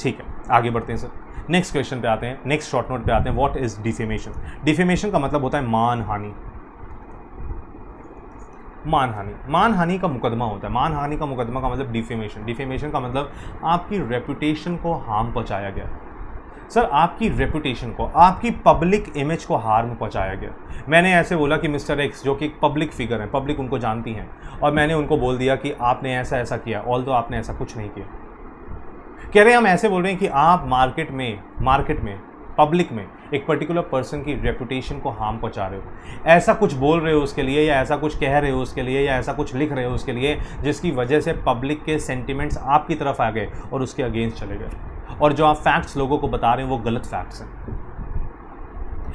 ठीक है। आगे बढ़ते हैं सर, नेक्स्ट क्वेश्चन पे आते हैं, नेक्स्ट शॉर्ट नोट पे आते हैं। What is defamation? डिफेमेशन का मतलब होता है मानहानि। मानहानि का मुकदमा होता है। मानहानि का मुकदमा का मतलब डिफेमेशन। डिफेमेशन का मतलब आपकी रेपुटेशन को हार्म पहुंचाया गया। सर आपकी रेपुटेशन को, आपकी पब्लिक इमेज को हार्म पहुंचाया गया। मैंने ऐसे बोला कि मिस्टर एक्स जो कि एक पब्लिक फिगर है, पब्लिक उनको जानती है, और मैंने उनको बोल दिया कि आपने ऐसा ऐसा किया, ऑल्दो आपने ऐसा कुछ नहीं किया। कह रहे हैं हम ऐसे बोल रहे हैं कि आप मार्केट में पब्लिक में एक पर्टिकुलर पर्सन की रेपुटेशन को हार्म पहुंचा रहे हो, ऐसा कुछ बोल रहे हो उसके लिए, या ऐसा कुछ कह रहे हो उसके लिए, या ऐसा कुछ लिख रहे हो उसके लिए जिसकी वजह से पब्लिक के सेंटिमेंट्स आपकी तरफ आ गए और उसके अगेंस्ट चले गए, और जो आप फैक्ट्स लोगों को बता रहे हैं वो गलत फैक्ट्स हैं।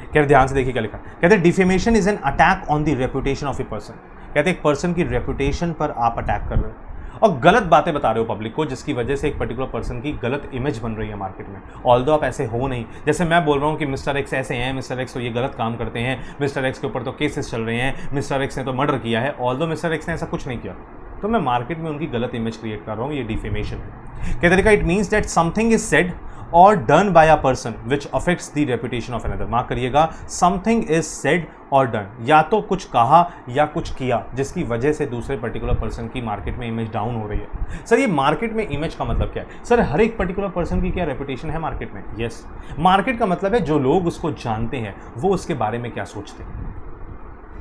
कह रहे ध्यान से देखिए क्या लिखा। कहते हैं defamation is an attack on the reputation of a person. कहते हैं एक पर्सन की रेपुटेशन पर आप अटैक कर रहे हो और गलत बातें बता रहे हो पब्लिक को, जिसकी वजह से एक पर्टिकुलर पर्सन की गलत इमेज बन रही है मार्केट में। ऑल्दो आप ऐसे हो नहीं, जैसे मैं बोल रहा हूँ कि मिस्टर एक्स ऐसे हैं, मिस्टर एक्स तो ये गलत काम करते हैं, मिस्टर एक्स के ऊपर तो केसेस चल रहे हैं, मिस्टर एक्स ने तो मर्डर किया है, ऑल्दो मिस्टर एक्स ने ऐसा कुछ नहीं किया, तो मैं मार्केट में उनकी गलत इमेज क्रिएट कर रहा हूँ, ये डिफेमेशन है। कहते हैं it means that something is said और done by a person which affects the reputation of another. Mark करिएगा, समथिंग इज सेड और डन, या तो कुछ कहा या कुछ किया जिसकी वजह से दूसरे पर्टिकुलर पर्सन की मार्केट में इमेज डाउन हो रही है। सर ये मार्केट में इमेज का मतलब क्या है? सर हर एक पर्टिकुलर पर्सन की क्या रेपुटेशन है मार्केट में? यस, मार्केट का मतलब है जो लोग उसको जानते हैं वो उसके बारे में क्या सोचते हैं।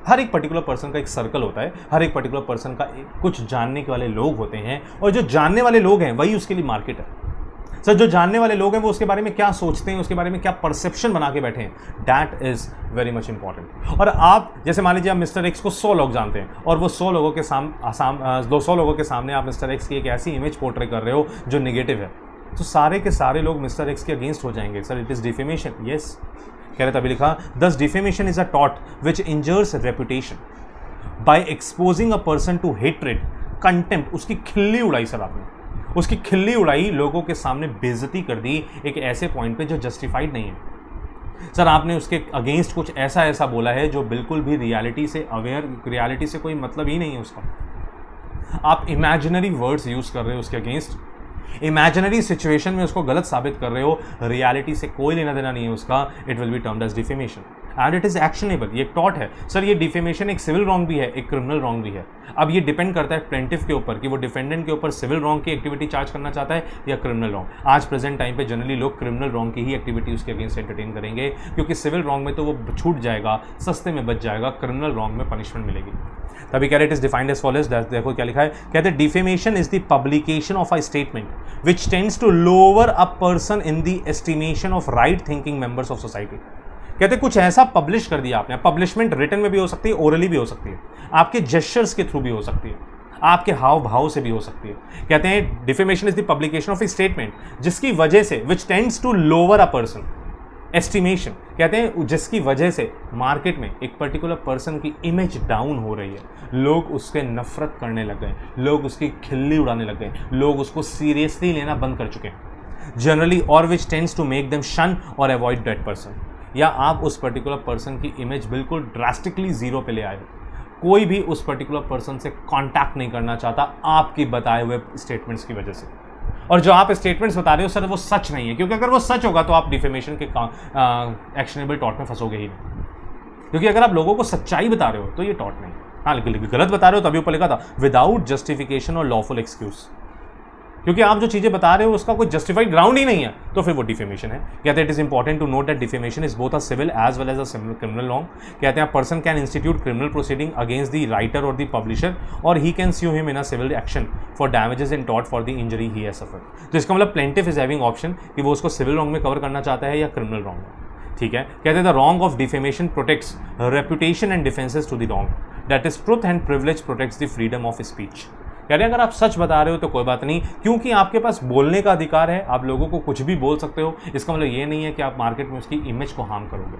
हर एक पर्टिकुलर पर्सन का एक सर्कल होता है, हर एक पर्टिकुलर पर्सन का कुछ जानने के वाले लोग होते हैं, और जो जानने वाले लोग हैं वही उसके लिए मार्केट है। सर जो जानने वाले लोग हैं वो उसके बारे में क्या सोचते हैं, उसके बारे में क्या परसेप्शन बना के बैठे हैं, that is very much important. और आप जैसे मान लीजिए आप मिस्टर एक्स को 100 लोग जानते हैं और वो 100 लोगों के सामने आप मिस्टर एक्स की एक ऐसी इमेज पोर्ट्रे कर रहे हो जो नेगेटिव है, तो सारे के सारे लोग मिस्टर एक्स के अगेंस्ट हो जाएंगे। Sir it is defamation. Yes, कह रहे तभी लिखा दस डिफेमेशन इज अ टॉट which injures reputation by exposing a person to hatred, contempt, उसकी खिल्ली उड़ाई। सर आपने उसकी खिल्ली उड़ाई, लोगों के सामने बेइज्जती कर दी एक ऐसे पॉइंट पे जो जस्टिफाइड नहीं है। सर आपने उसके अगेंस्ट कुछ ऐसा ऐसा बोला है जो बिल्कुल भी रियलिटी से अवेयर, रियलिटी से कोई मतलब ही नहीं है उसका। आप इमेजिनरी वर्ड्स यूज़ कर रहे हो उसके अगेंस्ट, इमेजिनरी सिचुएशन में उसको गलत साबित कर रहे हो, रियलिटी से कोई लेना देना नहीं है उसका, it will be termed as defamation. And it is actionable. ये एक टॉट है सर, ये डिफेमेशन एक सिविल रॉन्ग भी है, एक क्रिमिनल रॉन्ग भी है। अब ये डिपेंड करता है प्लेंटिफ के ऊपर कि वो डिफेंडेंट के ऊपर सिविल रॉन्ग की एक्टिविटी चार्ज करना चाहता है या क्रिमिनल रॉन्ग। आज प्रेजेंट टाइम पे जनरली लोग क्रिमिनल रॉन्ग की ही एक्टिविटी उसके अगेंस्ट एंटरटेन करेंगे, क्योंकि सिविल रॉन्ग में तो वो छूट जाएगा, सस्ते में बच जाएगा, क्रिमिनल रॉन्ग में पनिशमेंट मिलेगी। तभी कह रहे it is defined as follows. देखो क्या लिखा है, कहते हैं defamation is the publication of a statement which tends to lower a person in the estimation of right thinking members of society. कहते कुछ ऐसा पब्लिश कर दिया आपने। पब्लिशमेंट रिटन में भी हो सकती है, ओरली भी हो सकती है, आपके जेस्चर्स के थ्रू भी हो सकती है, आपके हाव भाव से भी हो सकती है। कहते हैं defamation is the publication of a statement जिसकी वजह से which tends to lower a person estimation, कहते हैं जिसकी वजह से मार्केट में एक पर्टिकुलर पर्सन की इमेज डाउन हो रही है, लोग उसके नफरत करने लग गए, लोग उसकी खिल्ली उड़ाने लग गए, लोग उसको सीरियसली लेना बंद कर चुके हैं जनरली, और विच टेंड्स टू मेक देम शन और अवॉइड दैट पर्सन। या आप उस पर्टिकुलर पर्सन की इमेज बिल्कुल ड्रास्टिकली जीरो पे ले आए हो, कोई भी उस पर्टिकुलर पर्सन से कांटेक्ट नहीं करना चाहता आपकी बताए हुए स्टेटमेंट्स की वजह से, और जो आप स्टेटमेंट्स बता रहे हो सर वो सच नहीं है, क्योंकि अगर वो सच होगा तो आप डिफेमेशन के एक्शनेबल टॉट में फंसोगे ही नहीं। क्योंकि अगर आप लोगों को सच्चाई बता रहे हो तो ये टॉट नहीं है। हाँ, लेकिन गलत बता रहे हो तभी ऊपर लिखा था विदाउट जस्टिफिकेशन और लॉफुल एक्सक्यूज, क्योंकि आप जो चीज़ें बता रहे हो उसका कोई जस्टिफाइड ग्राउंड ही नहीं है, तो फिर वो डिफेमेशन है। कहते हैं it is important to note that defamation is both a civil as well as a criminal wrong. कहते हैं person can institute criminal proceeding against the writer और द पब्लिशर और he can sue him in a civil action for damages in टॉट for the injury he has suffered. तो इसका मतलब प्लेंटिफ इज हैविंग ऑप्शन कि वो उसको सिविल रॉन्ग में कवर करना चाहता है या क्रिमिनल रॉन्ग में। ठीक है, कहते हैं the wrong of defamation protects reputation and defences to the wrong, that is truth and privilege protects the freedom of speech. कह रहे हैं अगर आप सच बता रहे हो तो कोई बात नहीं, क्योंकि आपके पास बोलने का अधिकार है, आप लोगों को कुछ भी बोल सकते हो। इसका मतलब ये नहीं है कि आप मार्केट में उसकी इमेज को हार्म करोगे,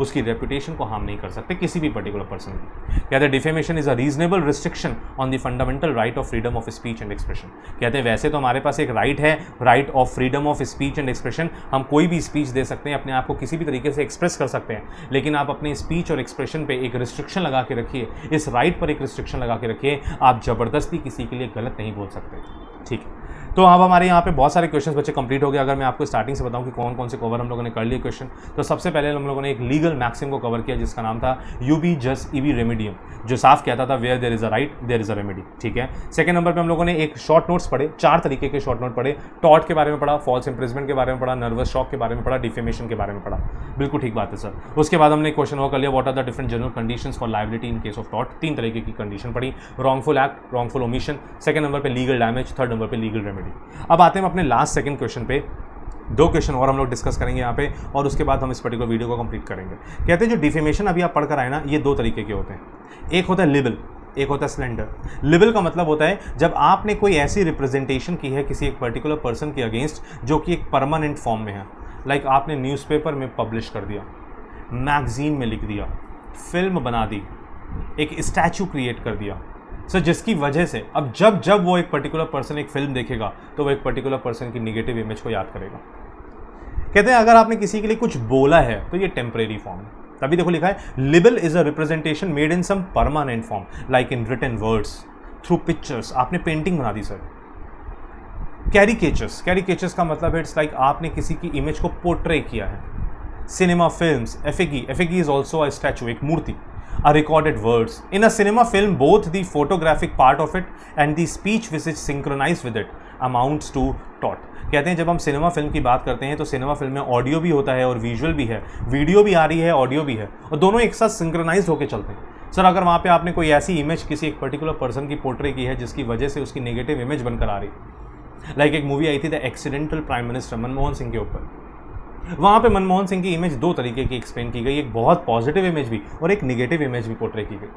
उसकी रेपुटेशन को हार्म नहीं कर सकते किसी भी पर्टिकुलर पर्सन की। कहते हैं defamation is a reasonable restriction on the fundamental right of freedom of speech and expression. कहते हैं वैसे तो हमारे पास एक राइट है, right of freedom of speech and expression, हम कोई भी स्पीच दे सकते हैं, अपने आप को किसी भी तरीके से एक्सप्रेस कर सकते हैं, लेकिन आप अपने स्पीच और एक्सप्रेशन पे एक रिस्ट्रिक्शन लगा के रखिए, इस राइट पर एक रिस्ट्रिक्शन लगा के रखिए। आप ज़बरदस्ती किसी के लिए गलत नहीं बोल सकते। ठीक है, तो अब हमारे यहाँ पे बहुत सारे क्वेश्चंस बच्चे कंप्लीट हो गए। अगर मैं आपको स्टार्टिंग से बताऊं कि कौन कौन से कवर हम लोगों ने कर लिए क्वेश्चन, तो सबसे पहले हम लोगों ने एक लीगल मैक्सिम को कवर किया जिसका नाम था यूबी जस्ट ईबी रेमेडियम, जो साफ कहता था where there is a right there is a remedy. ठीक है, सेकंड नंबर पे हम लोगों ने एक शॉर्ट नोट्स पढ़े, 4 तरीके के शॉर्ट नोट पढ़े। टॉट के बारे में पढ़ा, फॉल्स इंप्रिजमेंट के बारे में पढ़ा, नर्वस शॉक के बारे में पढ़ा, डिफेमेशन के बारे में पढ़ा। बिल्कुल ठीक बात है सर। उसके बाद हमने क्वेश्चन वो कर लिया what are the different general conditions for liability in case of टॉट। 3 तरीके की कंडीशन पढ़ी, wrongful act, wrongful omission, second number पे लीगल डैमेज, थर्ड नंबर पे लीगल रेमेडी। अब आते हैं अपने लास्ट सेकंड क्वेश्चन पे। 2 क्वेश्चन और हम लोग डिस्कस करेंगे यहाँ पे, और उसके बाद हम इस पर्टिकुलर वीडियो को कंप्लीट करेंगे। कहते हैं जो डिफेमेशन अभी आप पढ़कर आए ना, ये 2 तरीके के होते हैं। एक होता है लिबल, एक होता है स्लेंडर। लिबल का मतलब होता है जब आपने कोई ऐसी रिप्रेजेंटेशन की है किसी एक पर्टिकुलर पर्सन के अगेंस्ट जो कि एक परमानेंट फॉर्म में है, लाइक आपने न्यूज़पेपर में पब्लिश कर दिया, मैगजीन में लिख दिया, फिल्म बना दी, एक स्टैचू क्रिएट कर दिया, सो जिसकी वजह से अब जब वो एक पर्टिकुलर पर्सन एक फिल्म देखेगा तो वो एक पर्टिकुलर पर्सन की निगेटिव इमेज को याद करेगा। कहते हैं अगर आपने किसी के लिए कुछ बोला है तो ये टेम्परेरी फॉर्म है। तभी देखो लिखा है libel is a representation made in some permanent form like in written words through pictures. आपने पेंटिंग बना दी सर। कैरिकेचर्स, कैरिकेचर्स का मतलब है इट्स लाइक आपने किसी की इमेज को पोर्ट्रे किया है। सिनेमा फिल्म्स, एफएगी, एफएगी इज ऑल्सो अ स्टैचू, एक मूर्ति। A recorded words in a cinema film, both the photographic part of it and the speech which is synchronized with it amounts to tort। कहते हैं जब हम सिनेमा फिल्म की बात करते हैं तो सिनेमा फिल्म में ऑडियो भी होता है और विजुअल भी है, वीडियो भी आ रही है, ऑडियो भी है, और दोनों एक साथ सिंक्रोनाइज होकर चलते हैं। सर अगर वहाँ पे आपने कोई ऐसी इमेज किसी एक पर्टिकुलर पर्सन की पोर्ट्रे की है जिसकी वजह से उसकी नेगेटिव इमेज बनकर आ रही है, लाइक एक मूवी आई थी the accidental prime minister Manmohan Singh के ऊपर, वहाँ पे मनमोहन सिंह की इमेज 2 तरीके की एक्सप्लेन की गई, एक बहुत पॉजिटिव इमेज भी और एक नेगेटिव इमेज भी पोर्ट्रे की गई।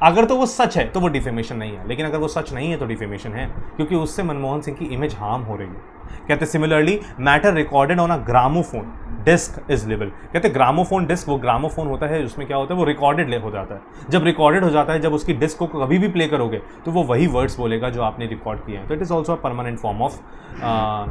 अगर तो वो सच है तो वो डिफेमेशन नहीं है, लेकिन अगर वो सच नहीं है तो डिफेमेशन है, क्योंकि उससे मनमोहन सिंह की इमेज हार्म हो रही है। कहते similarly matter recorded on a gramophone disc is libel. कहते ग्रामोफोन डिस्क, वो ग्रामोफोन होता है उसमें क्या होता है, वो रिकॉर्डेड हो जाता है। जब रिकॉर्डेड हो जाता है, जब उसकी डिस्क को कभी भी प्ले करोगे तो वो वही वर्ड्स बोलेगा जो आपने रिकॉर्ड किए हैं, तो it is also a permanent form of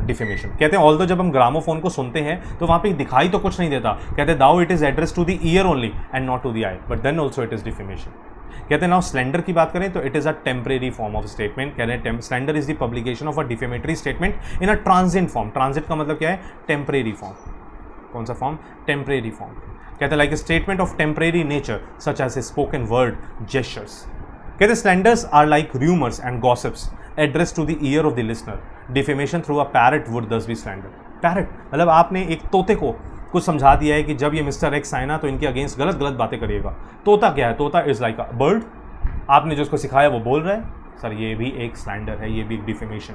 defamation. कहते हैं ऑल्दो जब हम ग्रामोफोन को सुनते हैं तो वहाँ पे दिखाई तो कुछ नहीं देता, कहते though it is address to the ear only and not to the eye, but then also it is defamation. कहते हैं नाउ स्लेंडर की बात करें तो it is a temporary form of statement. कहते हैं slander is the publication of a defamatory statement in a transit form. Transit का मतलब क्या है, टेम्परेरी फॉर्म। कौन सा फॉर्म? Temporary form. कहते हैं like statement of temporary nature such as a spoken word gestures. कहते हैं slanders are like rumours and gossips address to the ear of the listener. Defamation through a parrot would thus be slander. Parrot मतलब आपने एक तोते को कुछ समझा दिया है कि जब ये मिस्टर एक्स आए ना तो इनके अगेंस्ट गलत गलत बातें करिएगा। तोता क्या है? तोता इज लाइक अ बर्ड। आपने जो उसको सिखाया वो बोल रहा है, सर ये भी एक स्लैंडर है, ये भी एक डिफेमेशन।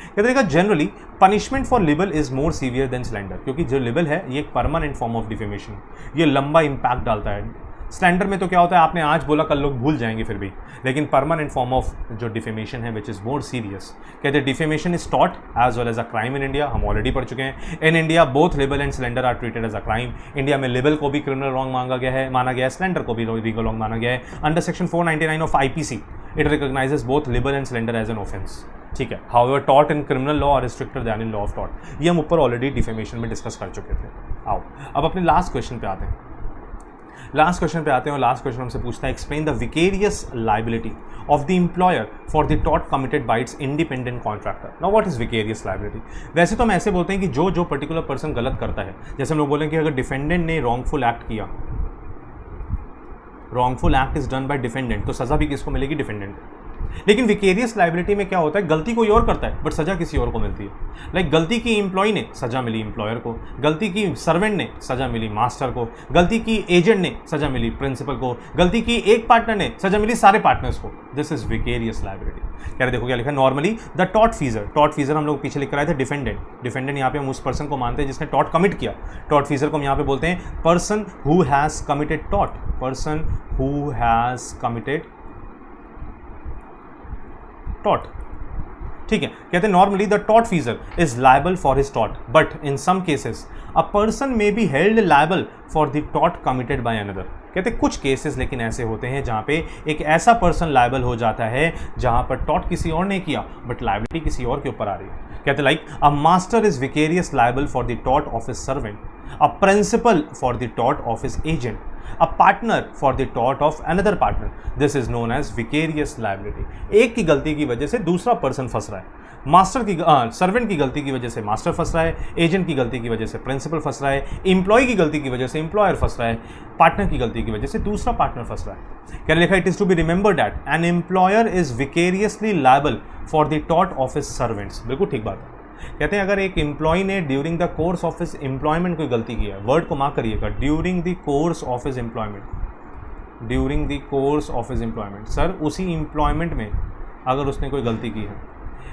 कहते हैं generally punishment for libel is more severe than slander, क्योंकि जो लिबल है ये एक परमानेंट फॉर्म ऑफ डिफेमेशन, ये लंबा इंपैक्ट डालता है। स्लैंडर में तो क्या होता है, आपने आज बोला कल लोग भूल जाएंगे फिर भी, लेकिन परमानेंट फॉर्म ऑफ जो डिफेमेशन है विच इज़ मोर सीरियस। कहते हैं डिफेमेशन इज टॉट as well as a crime in India, हम ऑलरेडी पढ़ चुके हैं। In India both libel and slander are treated as a crime. India में लिबल को भी क्रिमिनल रॉन्ग माना गया है, स्लैंडर को भी लीगल रॉन्ग माना गया है। Under section 499 of IPC it recognises both libel and slander as an offence. ठीक है, however taught in criminal law are restricted then in law of taught. ये हम ऊपर ऑलरेडी डिफेमेशन में डिस्कस कर चुके थे। आओ अब अपने लास्ट क्वेश्चन पे आते हैं। लास्ट क्वेश्चन हमसे पूछता है explain the vicarious liability of the employer for the taught committed by it's independent contractor. Now what is vicarious liability? वैसे तो हम ऐसे बोलते हैं कि जो पर्टिकुलर पर्सन गलत करता है, जैसे हम लोग बोलें कि अगर डिफेंडेंट ने रॉन्गफुल एक्ट किया, wrongful act is done by defendant, तो सजा भी किसको मिलेगी? डिफेंडेंट। लेकिन विकेरियस लाइबिलिटी में क्या होता है, गलती कोई और करता है बट सजा किसी और को मिलती है। लाइक गलती की एम्प्लॉय ने, सजा मिली एम्प्लॉयर को। गलती की सर्वेंट ने, सजा मिली मास्टर को। गलती की एजेंट ने, सजा मिली प्रिंसिपल को। गलती की एक पार्टनर ने, सजा मिली सारे पार्टनर्स को। This is vicarious liability. कह रहे देखो क्या लिखा, नॉर्मली द टॉट फीजर। टॉट फीजर हम लोग पीछे लिख रहे थे डिफेंडेंट। डिफेंडेंट यहाँ पे हम उस पर्सन को मानते हैं जिसने टॉट कमिट किया। टॉट फीजर को हम यहाँ पे बोलते हैं person who has committed taught. Person who has committed taught. ठीक है, कहते हैं normally the taught फीजर is liable for his taught, but in some cases a person may be held liable for the taught committed by another. कहते कुछ केसेस लेकिन ऐसे होते हैं जहां पे एक ऐसा पर्सन लायबल हो जाता है जहां पर टॉट किसी और ने किया बट लायबिलिटी किसी और के ऊपर आ रही है। कहते like a master is vicarious liable for the टॉट of his servant, a principal for the टॉट of his agent, a partner for the tort of another partner. This is known as vicarious liability. एक की गलती की वजह से दूसरा पर्सन फंस रहा है। मास्टर की सर्वेंट की गलती की वजह से मास्टर फंस रहा है, एजेंट की गलती की वजह से प्रिंसिपल फंस रहा है, एम्प्लॉय की गलती की वजह से एम्प्लॉयर फंस रहा है, पार्टनर की गलती की वजह से दूसरा पार्टनर फंस रहा है। क्या लिखा, it is to be remembered that an employer is vicariously liable for the टॉट ऑफ हिज सर्वेंट्स। बिल्कुल ठीक बात है। कहते हैं अगर एक एम्प्लॉय ने during the course of his employment कोई गलती की है, वर्ड को मार्क करिएगा, during the course of his employment, during the course of his employment, sir उसी एम्प्लॉयमेंट में अगर उसने कोई गलती की है।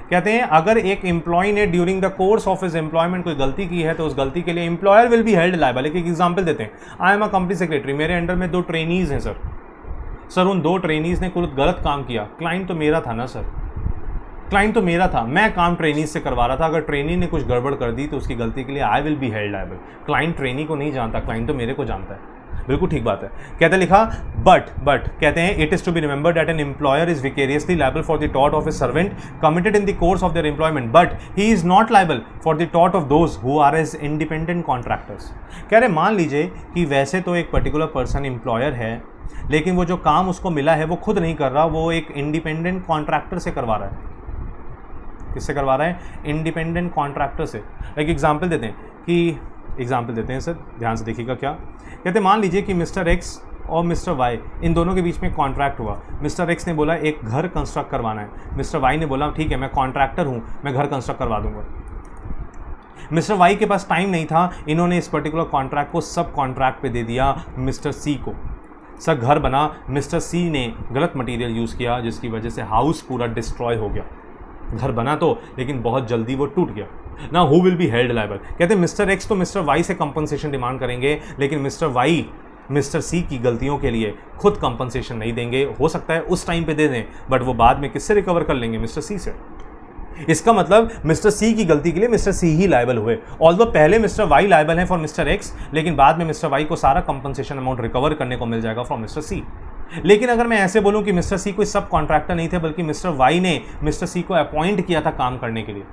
कहते हैं अगर एक एम्प्लॉय ने during the course of his employment कोई गलती की है तो उस गलती के लिए employer will be held liable. एक एग्जांपल देते हैं, I am a company secretary, मेरे अंडर में 2 ट्रेनीज हैं सर उन 2 ट्रेनीज ने कुछ गलत काम किया, क्लाइंट तो मेरा था ना सर, क्लाइंट तो मेरा था, मैं काम ट्रेनी से करवा रहा था, अगर ट्रेनी ने कुछ गड़बड़ कर दी तो उसकी गलती के लिए I will be held liable. Client trainee को नहीं जानता, क्लाइंट तो मेरे को जानता है। बिल्कुल ठीक बात है। कहते लिखा बट कहते हैं it is to be remembered that an employer is vicariously liable for the टॉट of his servant committed in the course of their employment, but he is not liable for the टॉट of those who are his independent contractors. कह रहे मान लीजिए कि वैसे तो एक पर्टिकुलर पर्सन एम्प्लॉयर है, लेकिन वो जो काम उसको मिला है वो खुद नहीं कर रहा, वो एक इंडिपेंडेंट कॉन्ट्रैक्टर से करवा रहा है। किससे करवा रहा है? इंडिपेंडेंट कॉन्ट्रैक्टर से। एक एग्जांपल देते हैं सर, ध्यान से देखिएगा क्या कहते हैं। मान लीजिए कि मिस्टर एक्स और मिस्टर वाई इन दोनों के बीच में कॉन्ट्रैक्ट हुआ। मिस्टर एक्स ने बोला एक घर कंस्ट्रक्ट करवाना है, मिस्टर वाई ने बोला ठीक है मैं कॉन्ट्रैक्टर हूँ, मैं घर कंस्ट्रक्ट करवा दूंगा। मिस्टर वाई के पास टाइम नहीं था, इन्होंने इस पर्टिकुलर कॉन्ट्रैक्ट को सब कॉन्ट्रैक्ट पे दे दिया मिस्टर सी को। सर घर बना, मिस्टर सी ने गलत मटेरियल यूज़ किया जिसकी वजह से हाउस पूरा डिस्ट्रॉय हो गया। घर बना तो लेकिन बहुत जल्दी वो टूट गया। ना who will be held liable? कहते हैं मिस्टर एक्स तो मिस्टर वाई से कंपनसेशन डिमांड करेंगे, लेकिन मिस्टर वाई मिस्टर सी की गलतियों के लिए खुद कंपनसेशन नहीं देंगे। हो सकता है उस टाइम पे दे दें, बट वो बाद में किससे रिकवर कर लेंगे? मिस्टर सी से। इसका मतलब मिस्टर सी की गलती के लिए मिस्टर सी ही लायबल हुए। ऑल्दो पहले मिस्टर वाई लायबल है फॉर मिस्टर एक्स, लेकिन बाद में मिस्टर वाई को सारा कंपनसेशन अमाउंट रिकवर करने को मिल जाएगा फ्रॉम मिस्टर सी। लेकिन अगर मैं ऐसे बोलूं कि मिस्टर सी कोई सब कॉन्ट्रैक्टर नहीं थे, बल्कि मिस्टर वाई ने मिस्टर सी को अपॉइंट किया था काम करने के लिए,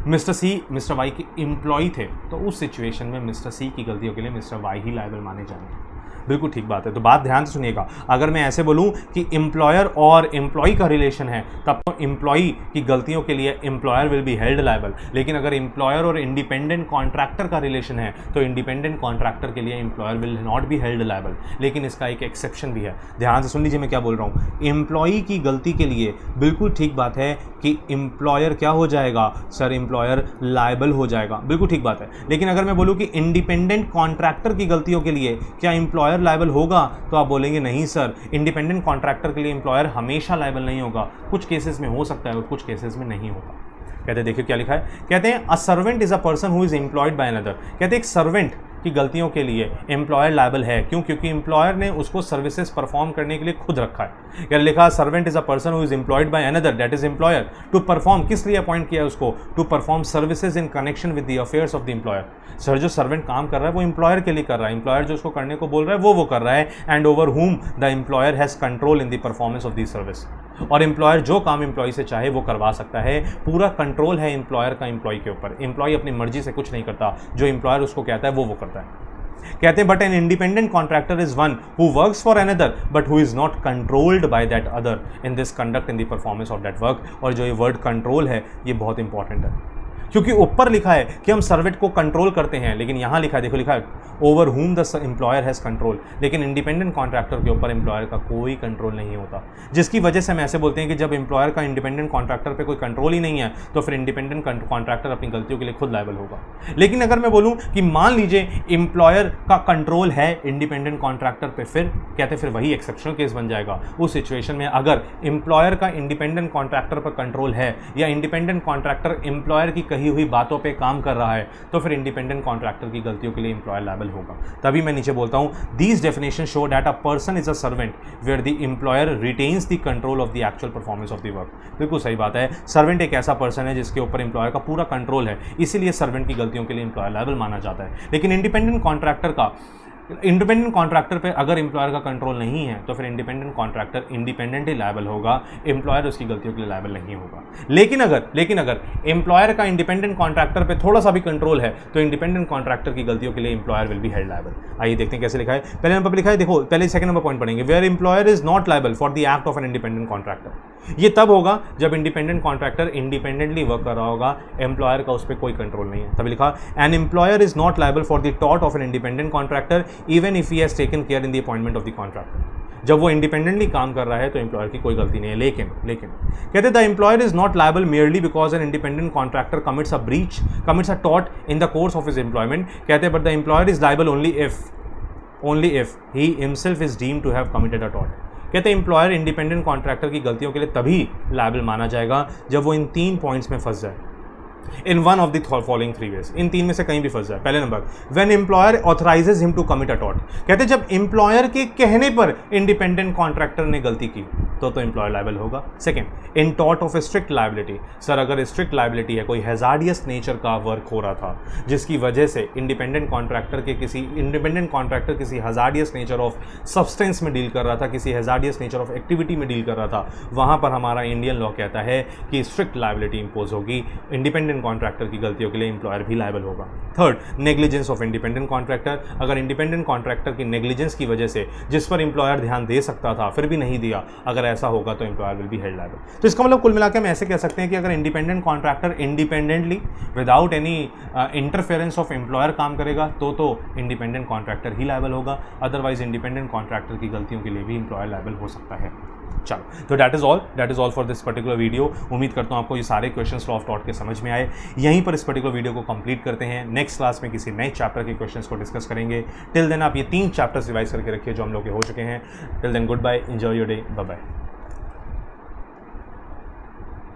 मिस्टर सी मिस्टर वाई के एम्प्लॉय थे, तो उस सिचुएशन में मिस्टर सी की गलतियों के लिए मिस्टर वाई ही लायबल माने जाएंगे। बिल्कुल ठीक बात है। तो बात ध्यान से सुनिएगा, अगर मैं ऐसे बोलूं कि एम्प्लॉयर और एम्प्लॉय का रिलेशन है तब तो एम्प्लॉय की गलतियों के लिए employer will be held liable, लेकिन अगर एम्प्लॉयर और इंडिपेंडेंट कॉन्ट्रैक्टर का रिलेशन है तो इंडिपेंडेंट कॉन्ट्रैक्टर के लिए employer will not be held liable. लेकिन इसका एक एक्सेप्शन भी है, ध्यान से सुन लीजिए मैं क्या बोल रहा हूँ। एम्प्लॉय की गलती के लिए बिल्कुल ठीक बात है कि एम्प्लॉयर क्या हो जाएगा सर, एम्प्लॉयर लायबल हो जाएगा, बिल्कुल ठीक बात है। लेकिन अगर मैं बोलूँ कि इंडिपेंडेंट कॉन्ट्रैक्टर की गलतियों के लिए क्या एम्प्लॉयर लायबल होगा, तो आप बोलेंगे नहीं सर, इंडिपेंडेंट कॉन्ट्रैक्टर के लिए एम्प्लॉयर हमेशा लायबल नहीं होगा, कुछ केसेस में हो सकता है और कुछ केसेस में नहीं होगा। कहते हैं, देखिए क्या लिखा है, कहते हैं a servant is a person who is employed by another. कहते हैं एक सर्वेंट की गलतियों के लिए एम्प्लॉयर लायबल है, क्यों? क्योंकि एम्प्लॉयर ने उसको सर्विसेज परफॉर्म करने के लिए खुद रखा है। क्या लिखा, servant is a person who is employed by another that is employer to perform, किस लिए अपॉइंट किया है उसको? To perform services in connection with the affairs of the employer. Sir जो सर्वेंट काम कर रहा है वो एम्प्लॉयर के लिए कर रहा है, एम्प्लॉयर जो उसको करने को बोल रहा है वो कर रहा है, and over whom the employer has control in the performance of the service. और एम्प्लॉयर जो काम एम्प्लॉय से चाहे वो करवा सकता है, पूरा कंट्रोल है एम्प्लॉयर का एम्प्लॉय के ऊपर। एम्प्लॉय अपनी मर्जी से कुछ नहीं करता, जो एम्प्लॉयर उसको कहता है वो करता है। कहते हैं but N independent contractor is one who works for another but who is not controlled by that other in this conduct in the performance of that work. और जो ये वर्ड कंट्रोल है ये बहुत इंपॉर्टेंट है, क्योंकि ऊपर लिखा है कि हम सर्वेंट को कंट्रोल करते हैं, लेकिन यहाँ लिखा है, देखो लिखा है over whom the employer has control, लेकिन इंडिपेंडेंट कॉन्ट्रैक्टर के ऊपर एम्प्लॉयर का कोई कंट्रोल नहीं होता, जिसकी वजह से हम ऐसे बोलते हैं कि जब एम्प्लॉयर का इंडिपेंडेंट कॉन्ट्रैक्टर पे कोई कंट्रोल ही नहीं है तो फिर इंडिपेंडेंट कॉन्ट्रैक्टर अपनी गलतियों के लिए खुद लायबल होगा। लेकिन अगर मैं बोलूँ कि मान लीजिए एम्प्लॉयर का कंट्रोल है इंडिपेंडेंट कॉन्ट्रैक्टर पे, फिर कहते हैं फिर वही एक्सेप्शनल केस बन जाएगा। उस सिचुएशन में अगर एम्प्लॉयर का इंडिपेंडेंट कॉन्ट्रैक्टर पर कंट्रोल है या इंडिपेंडेंट कॉन्ट्रैक्टर एम्प्लॉयर की कही हुई बातों पे काम कर रहा है तो फिर इंडिपेंडेंट कॉन्ट्रैक्टर की गलतियों के लिए एम्प्लॉयर लायबल होगा। तभी मैं नीचे बोलता हूं these definition show that a person is a servant where the employer retains the control of the actual performance of the work. बिल्कुल सही बात है, सर्वेंट एक ऐसा पर्सन है जिसके ऊपर एम्प्लॉयर का पूरा कंट्रोल है, इसीलिए सर्वेंट की गलतियों के लिए एम्प्लॉयर लायबल माना जाता है। लेकिन इंडिपेंडेंट कॉन्ट्रैक्टर पे अगर एम्प्लॉयर का कंट्रोल नहीं है तो फिर इंडिपेंडेंट कॉन्ट्रैक्टर इंडिपेंडेंटली लायबल होगा, एम्प्लॉयर उसकी गलतियों के लिए लायबल नहीं होगा। लेकिन अगर एम्प्लॉयर का इंडिपेंडेंट कॉन्ट्रैक्टर पे थोड़ा सा भी कंट्रोल है तो इंडिपेंडेंट कॉन्ट्रैक्टर की गलतियों के लिए employer will be held liable. आइए देखते हैं कैसे लिखा है। पहले नंबर पर लिखा है, देखो पहले सेकंड नंबर पॉइंट पढ़ेंगे, where employer is not liable for the act of an independent contractor. ये तब होगा जब इंडिपेंडेंट कॉन्ट्रैक्टर इंडिपेंडेंटली वर्क कर रहा होगा, एम्प्लॉयर का उस पर कोई कंट्रोल नहीं है। तभी लिखा N employer is not liable for the tort of an independent contractor even if he has taken care in the appointment of the contractor. जब वो इंडिपेंडेंटली काम कर रहा है तो एम्प्लॉयर की कोई गलती नहीं है। लेकिन कहते the employer is not liable merely because an independent contractor commits a tort in the course of his employment. कहते हैं but the employer is liable only if he himself is deemed to have committed a tort. कहते हैं एम्प्लॉयर इंडिपेंडेंट कॉन्ट्रैक्टर की गलतियों के लिए तभी लायबल माना जाएगा जब वो इन 3 पॉइंट्स में फंस जाए, in one of the following 3 ways, इन 3 में से कहीं भी फंस जाए। पहले number, when employer authorises him to commit a tort. कहते हैं जब एम्प्लॉयर के कहने पर इंडिपेंडेंट कॉन्ट्रैक्टर ने गलती की तो एम्प्लॉयर लायबल होगा। Second, in tort of strict liability. Sir अगर स्ट्रिक्ट लायबिलिटी है, कोई हैजार्डियस नेचर का वर्क हो रहा था जिसकी वजह से इंडिपेंडेंट कॉन्ट्रैक्टर किसी हैजार्डियस नेचर ऑफ सब्सटेंस में डील कर रहा था, किसी हैजार्डियस नेचर ऑफ एक्टिविटी में डील कर रहा था, वहाँ पर हमारा इंडियन लॉ कहता है कि स्ट्रिक्ट लायबिलिटी इंपोज होगी, इंडिपेंडेंट कॉन्ट्रैक्टर की गलतियों के लिए एम्प्लॉयर भी लायबल होगा। Third, negligence of independent contractor. अगर इंडिपेंडेंट कॉन्ट्रैक्टर की नेग्लिजेंस की वजह से जिस पर एम्प्लॉयर ध्यान दे सकता था फिर भी नहीं दिया, अगर ऐसा होगा तो employer will be held liable. तो इसका मतलब कुल मिलाकर हम ऐसे कह सकते हैं कि अगर independent contractor independently without any interference of employer काम करेगा तो इंडिपेंडेंट कॉन्ट्रैक्टर ही लायबल होगा, अदरवाइज इंडिपेंडेंट कॉन्ट्रैक्टर की गलतियों के लिए भी एम्प्लॉयर लायबल हो सकता है। चलो, तो that is all for this particular video. उम्मीद करता हूँ आपको ये सारे क्वेश्चंस लॉ ऑफ टॉट के समझ में आए। यहीं पर इस पर्टिकुलर वीडियो को कंप्लीट करते हैं। नेक्स्ट क्लास में किसी नए चैप्टर के क्वेश्चंस को डिस्कस करेंगे। टिल देन आप ये 3 चैप्टर्स रिवाइज करके रखिए जो हम लोग के हो चुके हैं। Till then good bye, enjoy your day, bye bye.